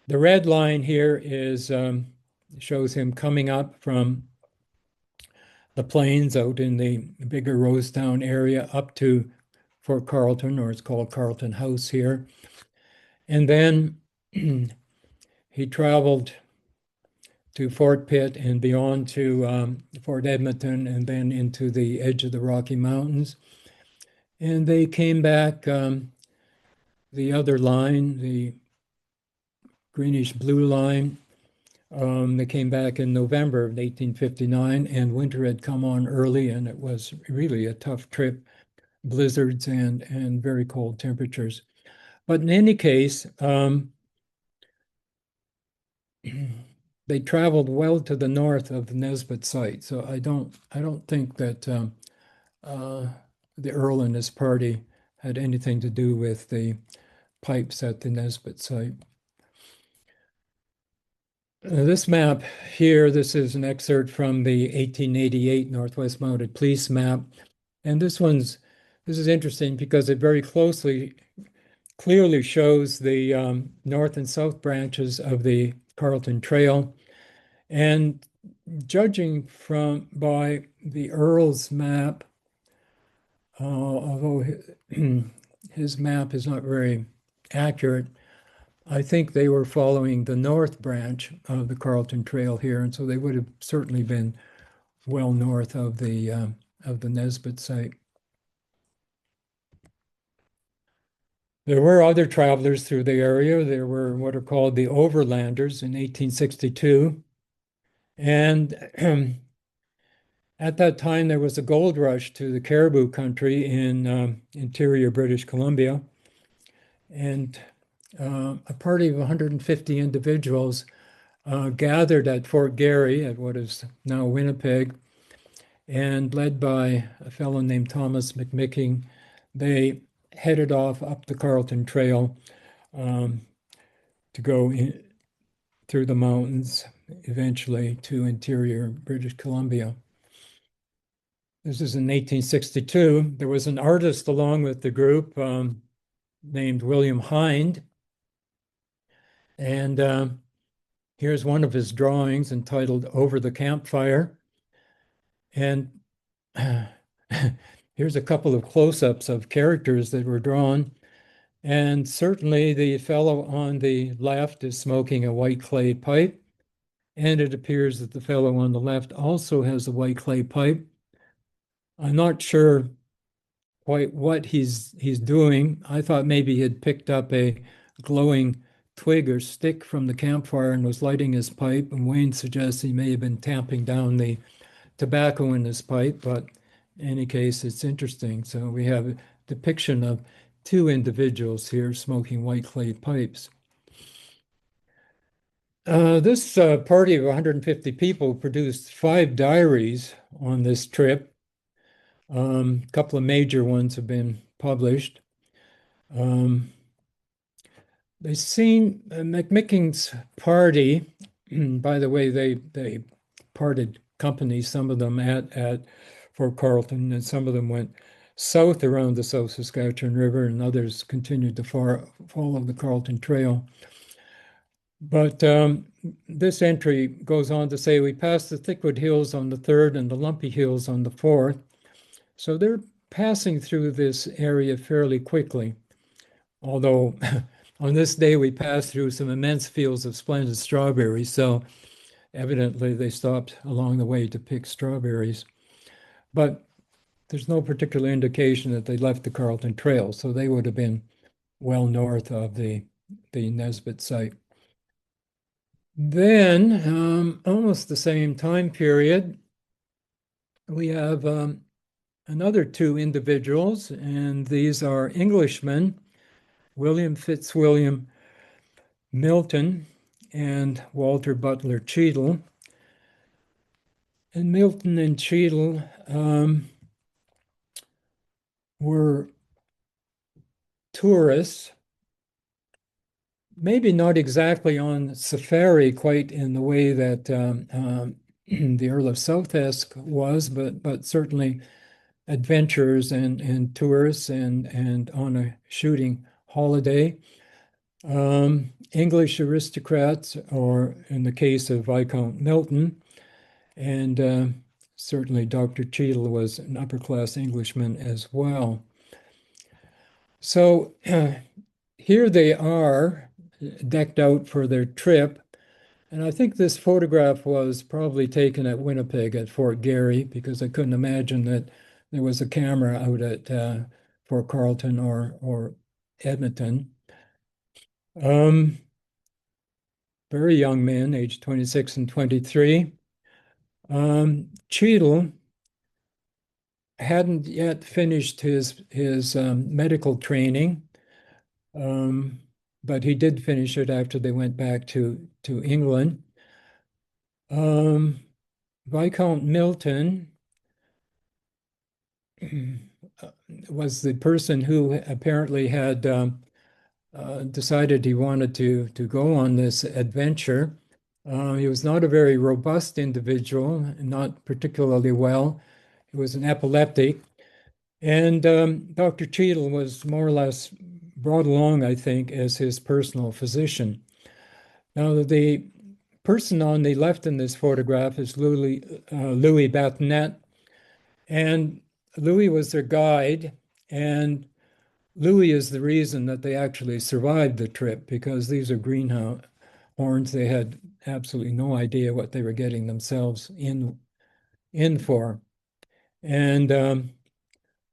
The red line here is shows him coming up from the plains out in the bigger Rosetown area up to Fort Carlton, or it's called Carlton House here. And then he traveled to Fort Pitt and beyond to Fort Edmonton and then into the edge of the Rocky Mountains. And they came back the other line, the greenish blue line. They came back in November of 1859, and winter had come on early, and it was really a tough trip, blizzards and very cold temperatures. But in any case, they traveled well to the north of the Nesbitt site. So I don't think that the Earl and his party had anything to do with the pipes at the Nesbitt site. This map here, this is an excerpt from the 1888 Northwest Mounted Police map. And this is interesting because it very clearly shows the north and south branches of the Carlton Trail. And judging by the Earl's map, although his map is not very accurate, I think they were following the north branch of the Carlton Trail here, and so they would have certainly been well north of the Nesbitt site. There were other travelers through the area. There were what are called the Overlanders in 1862, and at that time there was a gold rush to the Caribou country in interior British Columbia, and a party of 150 individuals gathered at Fort Garry at what is now Winnipeg, and led by a fellow named Thomas McMicking, they headed off up the Carlton Trail to go through the mountains, eventually to interior British Columbia. This is in 1862. There was an artist along with the group named William Hind, and here's one of his drawings entitled Over the Campfire. And here's a couple of close-ups of characters that were drawn. And certainly the fellow on the left is smoking a white clay pipe. And it appears that the fellow on the left also has a white clay pipe. I'm not sure quite what he's doing. I thought maybe he had picked up a glowing twig or stick from the campfire and was lighting his pipe. And Wayne suggests he may have been tamping down the tobacco in his pipe, but in any case, it's interesting. So we have a depiction of two individuals here smoking white clay pipes. This party of 150 people produced 5 diaries on this trip. A couple of major ones have been published. They seen McMicken's party. By the way, they parted company, some of them at Fort Carlton, and some of them went south around the South Saskatchewan River, and others continued to follow the Carlton Trail. But this entry goes on to say, we passed the Thickwood Hills on the 3rd and the Lumpy Hills on the 4th. So they're passing through this area fairly quickly. Although on this day we passed through some immense fields of splendid strawberries, so evidently they stopped along the way to pick strawberries. But there's no particular indication that they left the Carlton Trail, so they would have been well north of the Nesbitt site. Then, almost the same time period, we have another 2 individuals, and these are Englishmen, William Fitzwilliam Milton and Walter Butler Cheadle. And Milton and Cheadle were tourists, maybe not exactly on safari quite in the way that the Earl of Southesk was, but certainly adventurers and tourists and on a shooting holiday. English aristocrats, or in the case of Viscount Milton, and certainly Dr. Cheadle was an upper-class Englishman as well. So here they are, decked out for their trip. And I think this photograph was probably taken at Winnipeg at Fort Garry, because I couldn't imagine that there was a camera out at Fort Carlton or Edmonton. Very young men, aged 26 and 23. Cheadle hadn't yet finished his medical training, but he did finish it after they went back to England. Viscount Milton was the person who apparently had decided he wanted to go on this adventure. He was not a very robust individual, not particularly well. He was an epileptic. And Dr. Cheadle was more or less brought along, I think, as his personal physician. Now, the person on the left in this photograph is Louis Batonet, and Louis was their guide, and Louis is the reason that they actually survived the trip, because these are greenhorns. They had absolutely no idea what they were getting themselves in for. And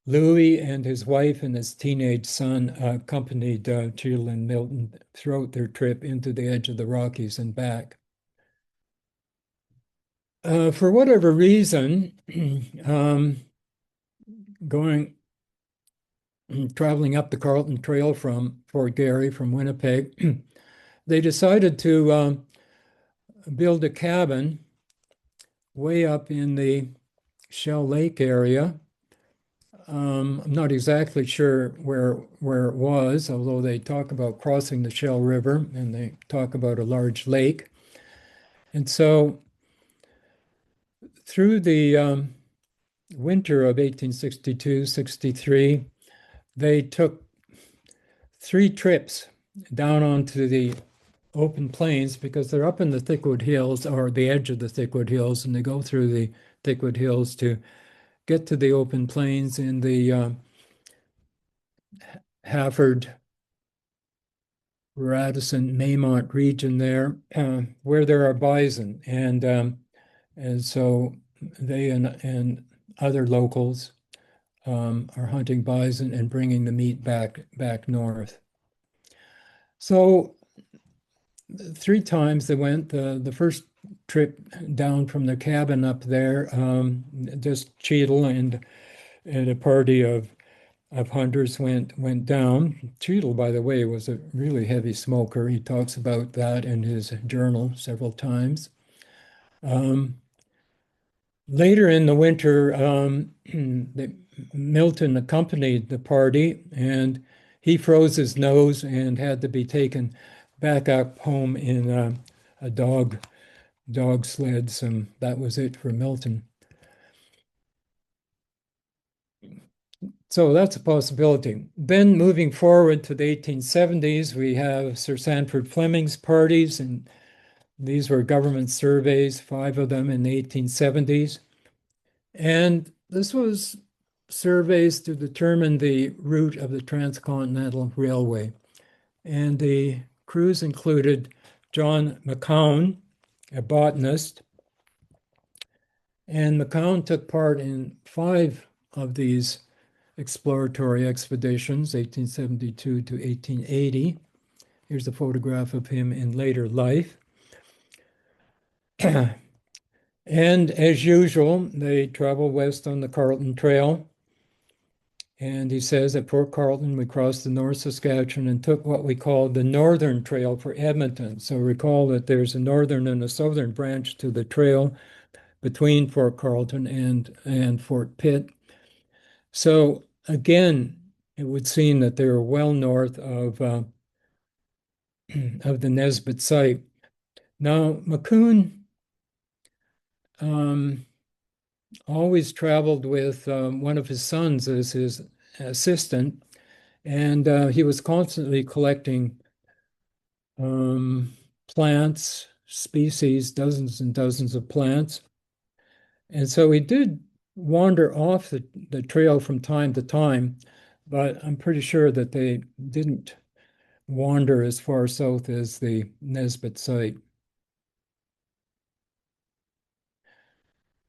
Louis and his wife and his teenage son accompanied Cheadle and Milton throughout their trip into the edge of the Rockies and back. For whatever reason, traveling up the Carlton Trail from Fort Garry, from Winnipeg, they decided to build a cabin way up in the Shell Lake area. I'm not exactly sure where it was, although they talk about crossing the Shell River and they talk about a large lake. And so through the winter of 1862-63, they took 3 trips down onto the open plains, because they're up in the Thickwood Hills, or the edge of the Thickwood Hills, and they go through the Thickwood Hills to get to the open plains in the Hafford, Radisson, Maymont region there, where there are bison, and so they and other locals are hunting bison and bringing the meat back north. So three times they went. The first trip down from the cabin up there, just Cheadle and a party of hunters went down. Cheadle, by the way, was a really heavy smoker. He talks about that in his journal several times. Later in the winter, Milton accompanied the party, and he froze his nose and had to be taken back up home in a dog sled. So that was it for Milton. So that's a possibility. Then moving forward to the 1870s, we have Sir Sanford Fleming's parties, and these were government surveys, 5 of them in the 1870s. And this was surveys to determine the route of the Transcontinental Railway. And the crews included John McCown, a botanist, and McCown took part in 5 of these exploratory expeditions, 1872 to 1880. Here's a photograph of him in later life. And as usual, they travel west on the Carleton Trail. And he says at Fort Carleton, we crossed the North Saskatchewan and took what we call the Northern Trail for Edmonton. So recall that there's a northern and a southern branch to the trail between Fort Carleton and Fort Pitt. So again, it would seem that they were well north of the Nesbitt site. Now, McCoon always traveled with one of his sons as his assistant, and he was constantly collecting plants, species, dozens and dozens of plants. And so he did wander off the trail from time to time, but I'm pretty sure that they didn't wander as far south as the Nesbitt site.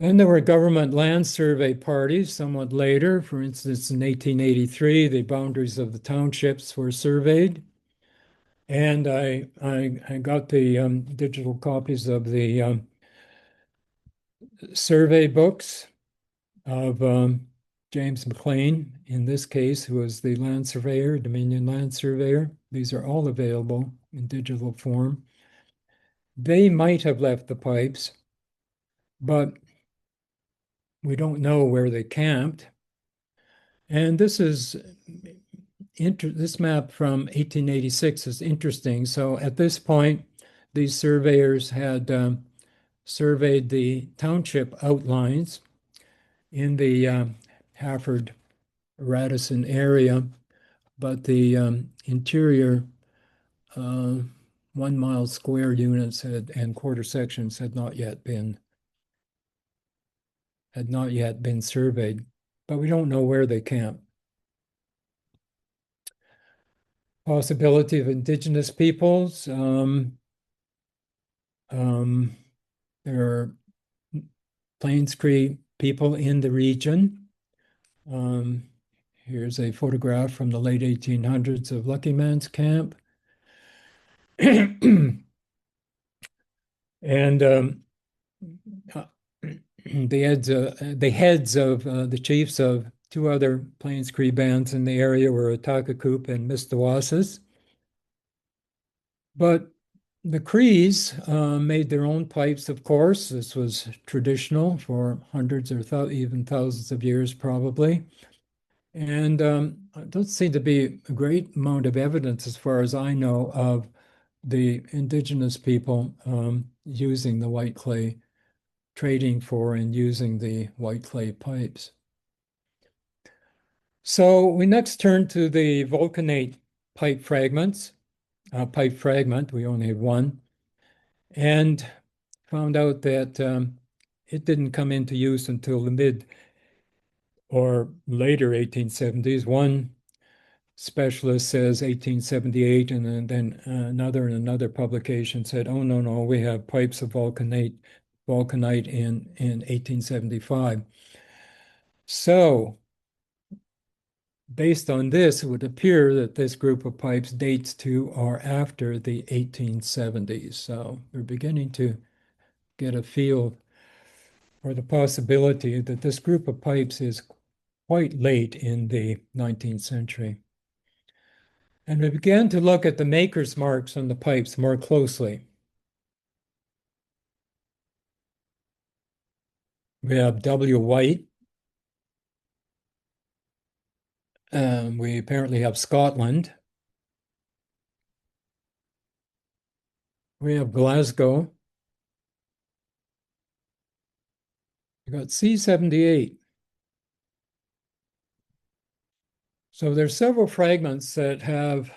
Then there were government land survey parties somewhat later. For instance, in 1883, the boundaries of the townships were surveyed. And I got the digital copies of the survey books of James McLean, in this case, who was the land surveyor, Dominion land surveyor. These are all available in digital form. They might have left the pipes, but we don't know where they camped. And this map from 1886 is interesting. So at this point, these surveyors had surveyed the township outlines in the Hafford Radisson area, but the interior 1 mile square units and quarter sections had not yet been surveyed, but we don't know where they camped. Possibility of indigenous peoples. There are Plains Cree people in the region. Here's a photograph from the late 1800s of Lucky Man's Camp. And the heads of the chiefs of 2 other Plains Cree bands in the area were Atakakoop and Mistawasses. But the Crees made their own pipes, of course. This was traditional for hundreds or even thousands of years, probably. And there doesn't seem to be a great amount of evidence, as far as I know, of the indigenous people using the white clay, trading for and using the white clay pipes. So we next turn to the vulcanate pipe fragments. Pipe fragment, we only have one, and found out that it didn't come into use until the mid or later 1870s. One specialist says 1878, and then another publication said, oh, no, we have pipes of vulcanite in 1875. So based on this, it would appear that this group of pipes dates to or after the 1870s. So we're beginning to get a feel for the possibility that this group of pipes is quite late in the 19th century. And we began to look at the maker's marks on the pipes more closely. We have W. White. We apparently have Scotland. We have Glasgow. We got C78. So there's several fragments that have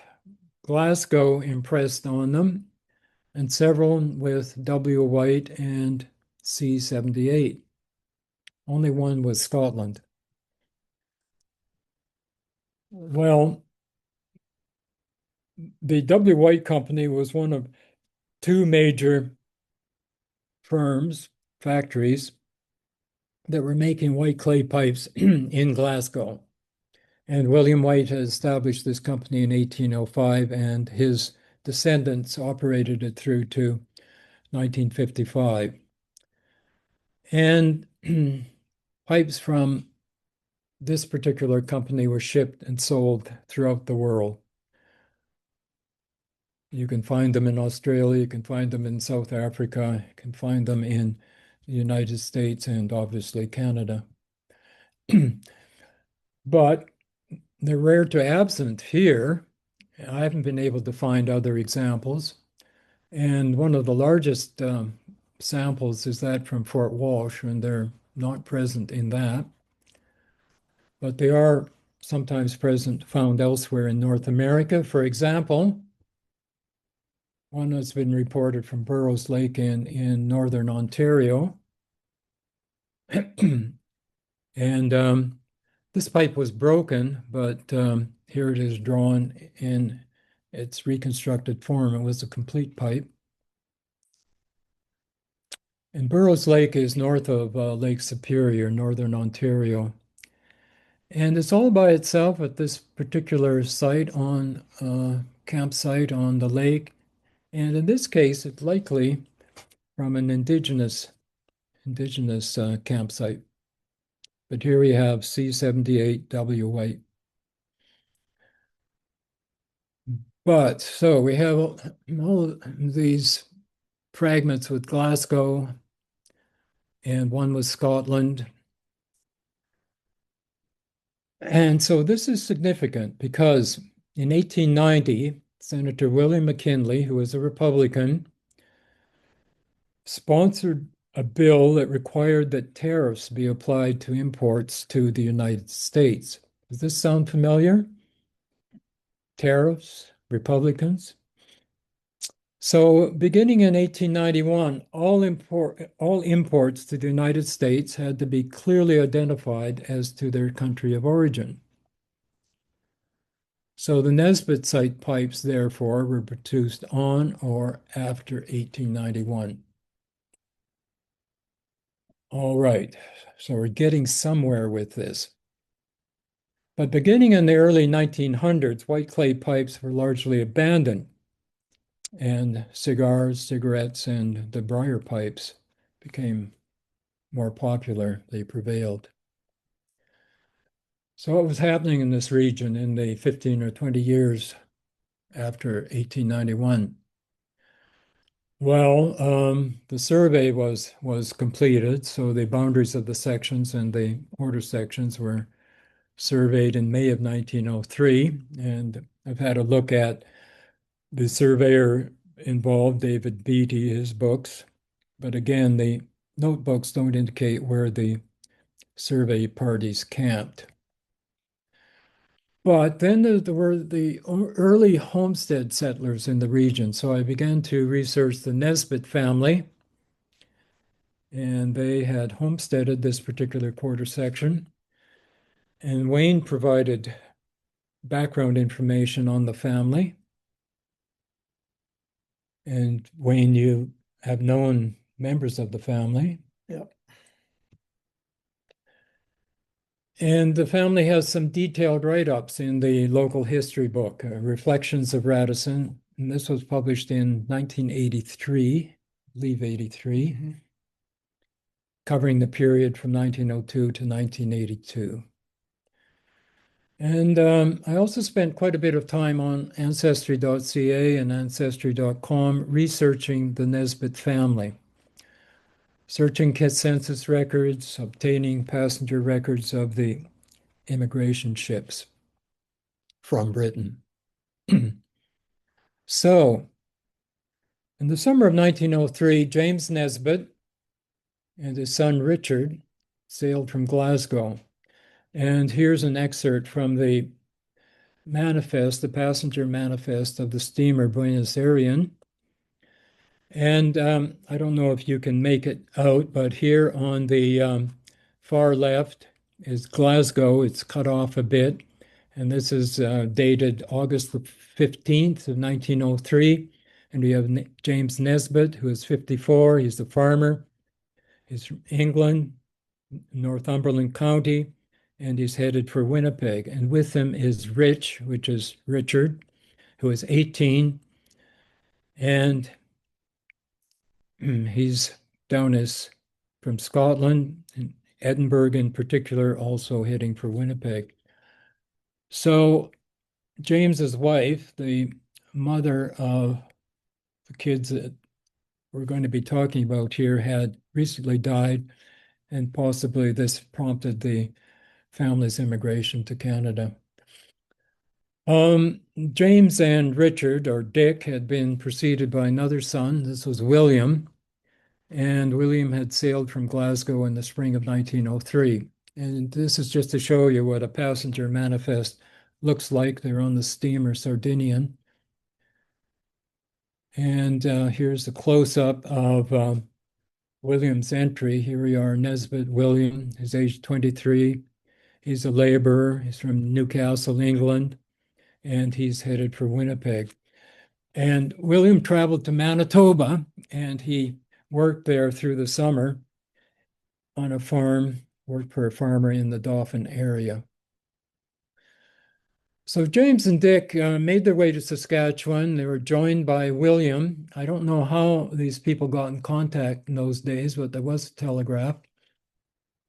Glasgow impressed on them, and several with W. White and C78. Only one was Scotland. Well, the W. White Company was one of two major firms, factories, that were making white clay pipes in Glasgow. And William White had established this company in 1805, and his descendants operated it through to 1955. And pipes from this particular company were shipped and sold throughout the world. You can find them in Australia, you can find them in South Africa, you can find them in the United States and obviously Canada. But they're rare to absent here. I haven't been able to find other examples. And one of the largest samples is that from Fort Walsh, and they're not present in that. But they are sometimes present, found elsewhere in North America. For example, one has been reported from Burroughs Lake in northern Ontario. And this pipe was broken, but here it is drawn in its reconstructed form. It was a complete pipe. And Burroughs Lake is north of Lake Superior, northern Ontario. And it's all by itself at this particular site on campsite on the lake. And in this case, it's likely from an indigenous campsite. But here we have C78 W White. But so we have all these fragments with Glasgow, and one with Scotland. And so this is significant because in 1890, Senator William McKinley, who was a Republican, sponsored a bill that required that tariffs be applied to imports to the United States. Does this sound familiar? Tariffs, Republicans. So beginning in 1891, all imports to the United States had to be clearly identified as to their country of origin. So the Nesbitt site pipes, therefore, were produced on or after 1891. All right, so we're getting somewhere with this. But beginning in the early 1900s, white clay pipes were largely abandoned, and cigars, cigarettes, and the briar pipes became more popular. They prevailed. So what was happening in this region in the 15 or 20 years after 1891? Well, the survey was completed, so the boundaries of the sections and the order sections were surveyed in May of 1903, and I've had a look at the surveyor involved, David Beatty, his books, but again, the notebooks don't indicate where the survey parties camped. But then there were the early homestead settlers in the region. So I began to research the Nesbitt family, and they had homesteaded this particular quarter section. And Wayne provided background information on the family. And Wayne, you have known members of the family. Yep. And the family has some detailed write-ups in the local history book, Reflections of Radisson. And this was published in 1983, I believe 83, covering the period from 1902 to 1982. And I also spent quite a bit of time on Ancestry.ca and Ancestry.com researching the Nesbitt family, searching census records, obtaining passenger records of the immigration ships from Britain. So, in the summer of 1903, James Nesbitt and his son Richard sailed from Glasgow. And here's an excerpt from the manifest, the passenger manifest of the steamer Buenos Aires. And I don't know if you can make it out, but here on the far left is Glasgow. It's cut off a bit. And this is dated August the 15th of 1903. And we have James Nesbitt, who is 54. He's a farmer. He's from England, Northumberland County, and he's headed for Winnipeg. And with him is Rich, which is Richard, who is 18. And he's down as from Scotland, and Edinburgh in particular, also heading for Winnipeg. So James's wife, the mother of the kids that we're going to be talking about here, had recently died, and possibly this prompted the family's immigration to Canada. James and Richard, or Dick, had been preceded by another son. This was William, and William had sailed from Glasgow in the spring of 1903. And this is just to show you what a passenger manifest looks like. They're on the steamer Sardinian. And here's a close-up of William's entry. Here we are, Nesbitt William. He's age 23. He's a laborer. He's from Newcastle, England, and he's headed for Winnipeg. And William traveled to Manitoba, and he worked there through the summer on a farm, worked for a farmer in the Dauphin area. So James and Dick made their way to Saskatchewan. They were joined by William. I don't know how these people got in contact in those days, but there was a telegraph.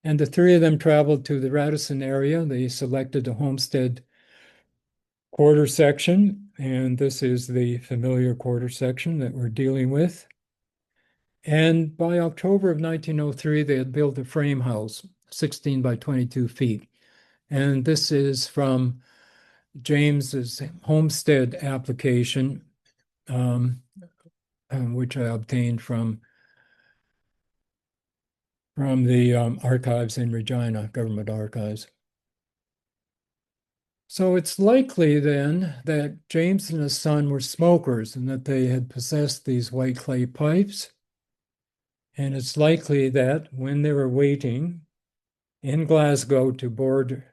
And the three of them traveled to the Radisson area. They selected a homestead quarter section, and this is the familiar quarter section that we're dealing with. And by October of 1903, they had built a frame house, 16 by 22 feet. And this is from James's homestead application, which I obtained from the archives in Regina, government archives. So it's likely then that James and his son were smokers and that they had possessed these white clay pipes. And it's likely that when they were waiting in Glasgow to board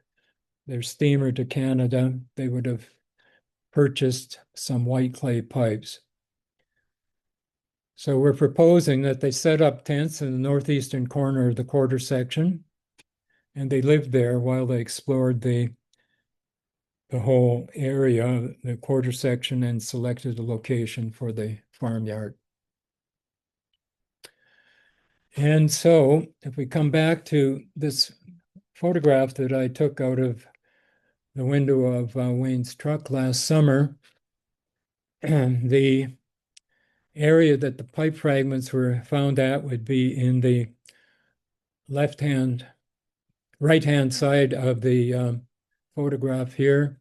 their steamer to Canada, they would have purchased some white clay pipes. So we're proposing that they set up tents in the northeastern corner of the quarter section, and they lived there while they explored the whole area, the quarter section, and selected a location for the farmyard. And so if we come back to this photograph that I took out of the window of Wayne's truck last summer, the area that the pipe fragments were found at would be in the right-hand side of the photograph here.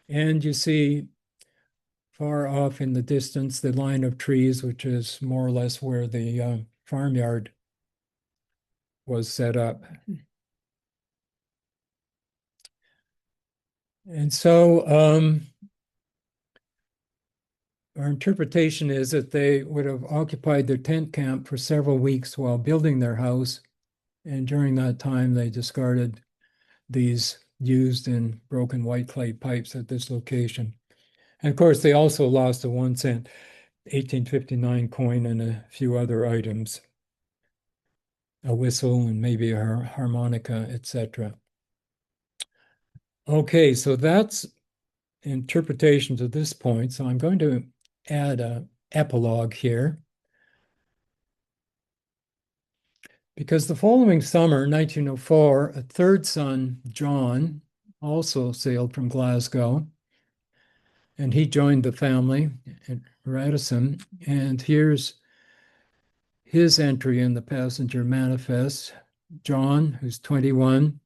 And you see far off in the distance the line of trees, which is more or less where the farmyard was set up. And so our interpretation is that they would have occupied their tent camp for several weeks while building their house. And during that time, they discarded these used and broken white clay pipes at this location. And of course, they also lost a 1-cent 1859 coin and a few other items, a whistle and maybe a harmonica, etc. Okay, so that's interpretation to this point. So I'm going to add an epilogue here. Because the following summer, 1904, a third son, John, also sailed from Glasgow, and he joined the family at Radisson. And here's his entry in the passenger manifest. John, who's 21,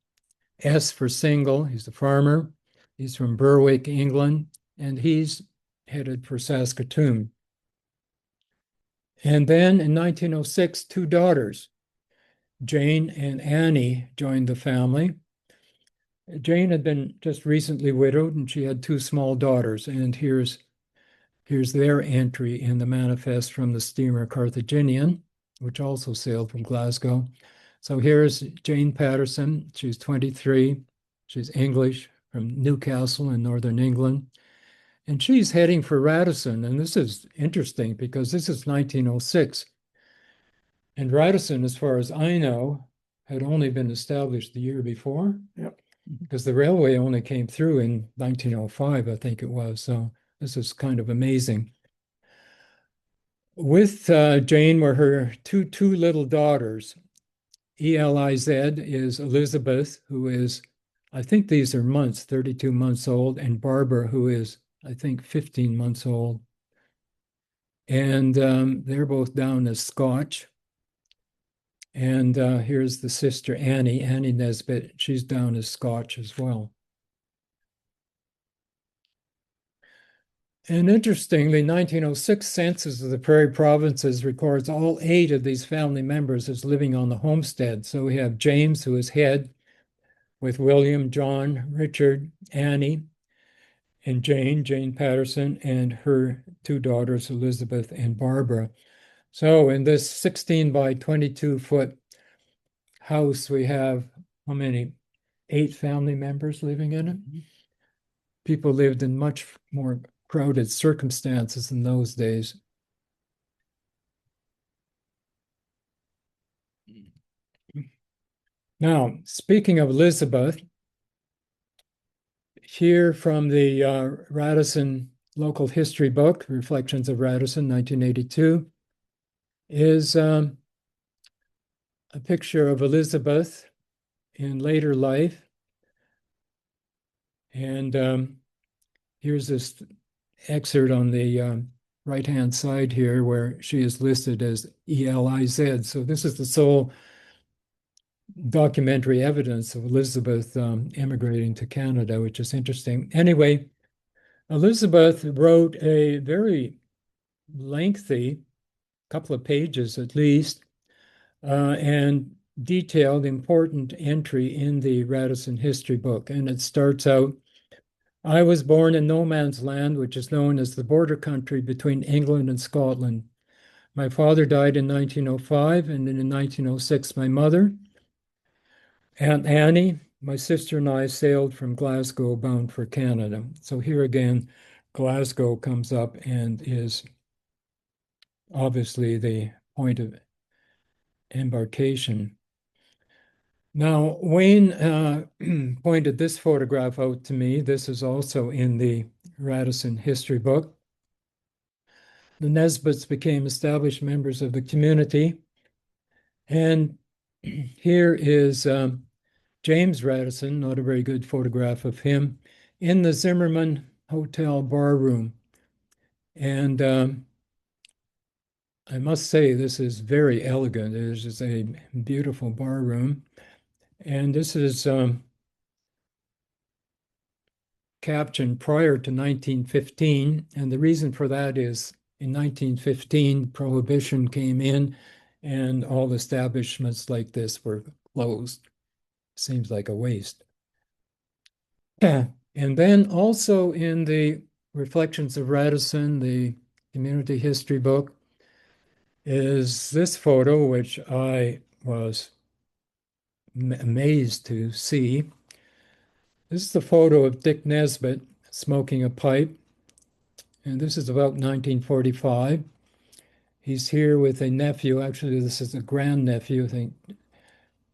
S for single, he's a farmer. He's from Berwick, England, and he's headed for Saskatoon. And then in 1906, two daughters, Jane and Annie, joined the family. Jane had been just recently widowed, and she had two small daughters. And here's their entry in the manifest from the steamer Carthaginian, which also sailed from Glasgow. So here's Jane Patterson. She's 23. She's English from Newcastle in northern England. And she's heading for Radisson. And this is interesting because this is 1906. And Radisson, as far as I know, had only been established the year before. Yep. Because the railway only came through in 1905, I think it was. So this is kind of amazing. With Jane were her two little daughters. Eliz is Elizabeth, who is, I think these are months, 32 months old, and Barbara, who is, I think, 15 months old. And they're both down as Scotch. And here's the sister Annie Nesbitt. She's down as Scotch as well. And interestingly, 1906 census of the Prairie Provinces records all 8 of these family members as living on the homestead. So we have James, who is head, with William, John, Richard, Annie, and Jane Patterson, and her 2 daughters, Elizabeth and Barbara. So in this 16 by 22 foot house, we have how many? 8 family members living in it. People lived in much more crowded circumstances in those days. Now, speaking of Elizabeth, here from the Radisson Local History book, Reflections of Radisson, 1982, is a picture of Elizabeth in later life. And here's this excerpt on the right-hand side here where she is listed as Eliz. So this is the sole documentary evidence of Elizabeth immigrating to Canada, which is interesting. Anyway, Elizabeth wrote a very lengthy, couple of pages at least, and detailed important entry in the Radisson history book. And it starts out, I was born in no man's land, which is known as the border country between England and Scotland. My father died in 1905, and in 1906, my mother, Aunt Annie, my sister, and I sailed from Glasgow bound for Canada. So here again, Glasgow comes up and is obviously the point of embarkation. Now, Wayne pointed this photograph out to me. This is also in the Radisson history book. The Nesbitts became established members of the community. And here is James Radisson, not a very good photograph of him, in the Zimmerman Hotel bar room. And I must say, this is very elegant. It is just a beautiful bar room. And this is captioned prior to 1915. And the reason for that is in 1915, Prohibition came in and all establishments like this were closed. Seems like a waste. And then also in the Reflections of Radisson, the community history book, is this photo, which I was amazed to see. This is the photo of Dick Nesbitt smoking a pipe, and this is about 1945. He's here with a nephew. Actually, this is a grandnephew, I think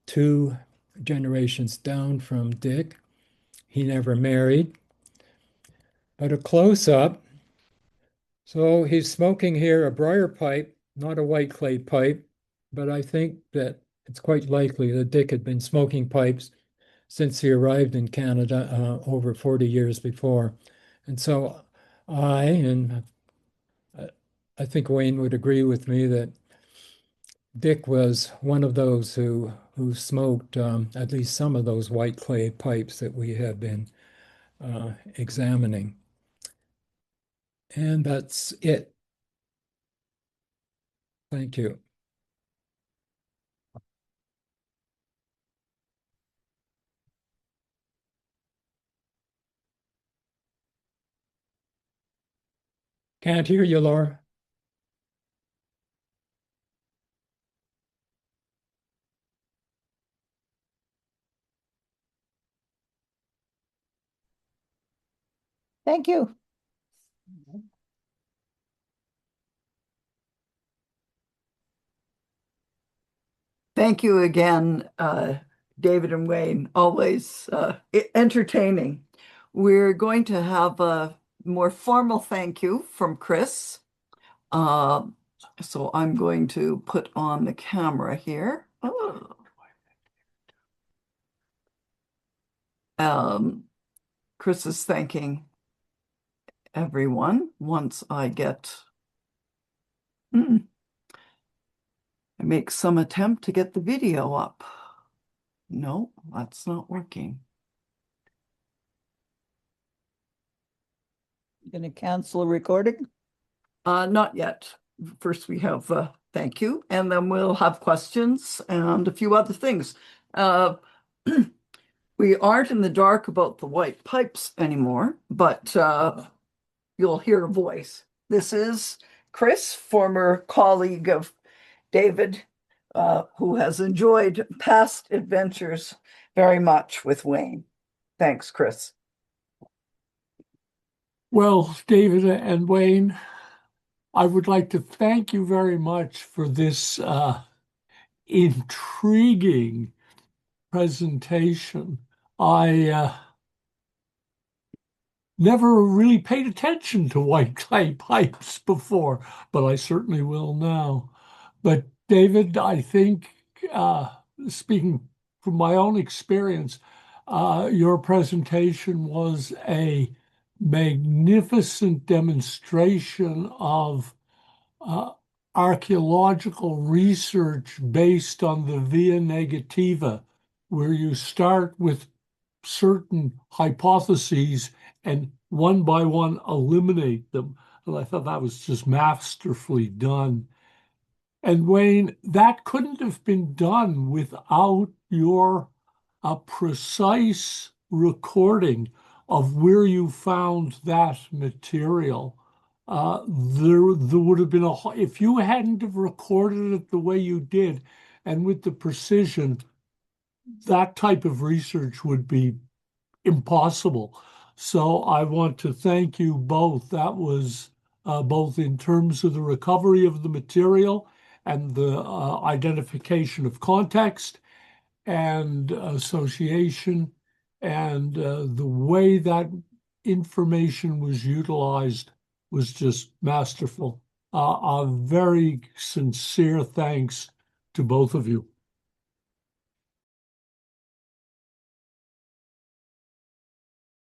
2 generations down from Dick. he never married. But a close-up, so he's smoking here a briar pipe, not a white clay pipe, but I think that it's quite likely that Dick had been smoking pipes since he arrived in Canada over 40 years before. And so and I think Wayne would agree with me that Dick was one of those who smoked at least some of those white clay pipes that we have been examining. And that's it. Thank you. Can't hear you, Laura. Thank you. Thank you again, David and Wayne, always entertaining. We're going to have a more formal thank you from Chris. So I'm going to put on the camera here. Oh. Chris is thanking everyone once I make some attempt to get the video up. No, that's not working. Gonna cancel recording? Not yet. First, we have thank you, and then we'll have questions and a few other things. We aren't in the dark about the white pipes anymore, but you'll hear a voice. This is Chris, former colleague of David, who has enjoyed past adventures very much with Wayne. Thanks, Chris. Well, David and Wayne, I would like to thank you very much for this intriguing presentation. I never really paid attention to white clay pipes before, but I certainly will now. But David, I think, speaking from my own experience, your presentation was a magnificent demonstration of archaeological research based on the via negativa, where you start with certain hypotheses and one by one eliminate them. And I thought that was just masterfully done. And Wayne, that couldn't have been done without your precise recording of where you found that material. There would have been if you hadn't have recorded it the way you did and with the precision, that type of research would be impossible. So I want to thank you both. That was both in terms of the recovery of the material and the identification of context and association and the way that information was utilized was just masterful. A very sincere thanks to both of you.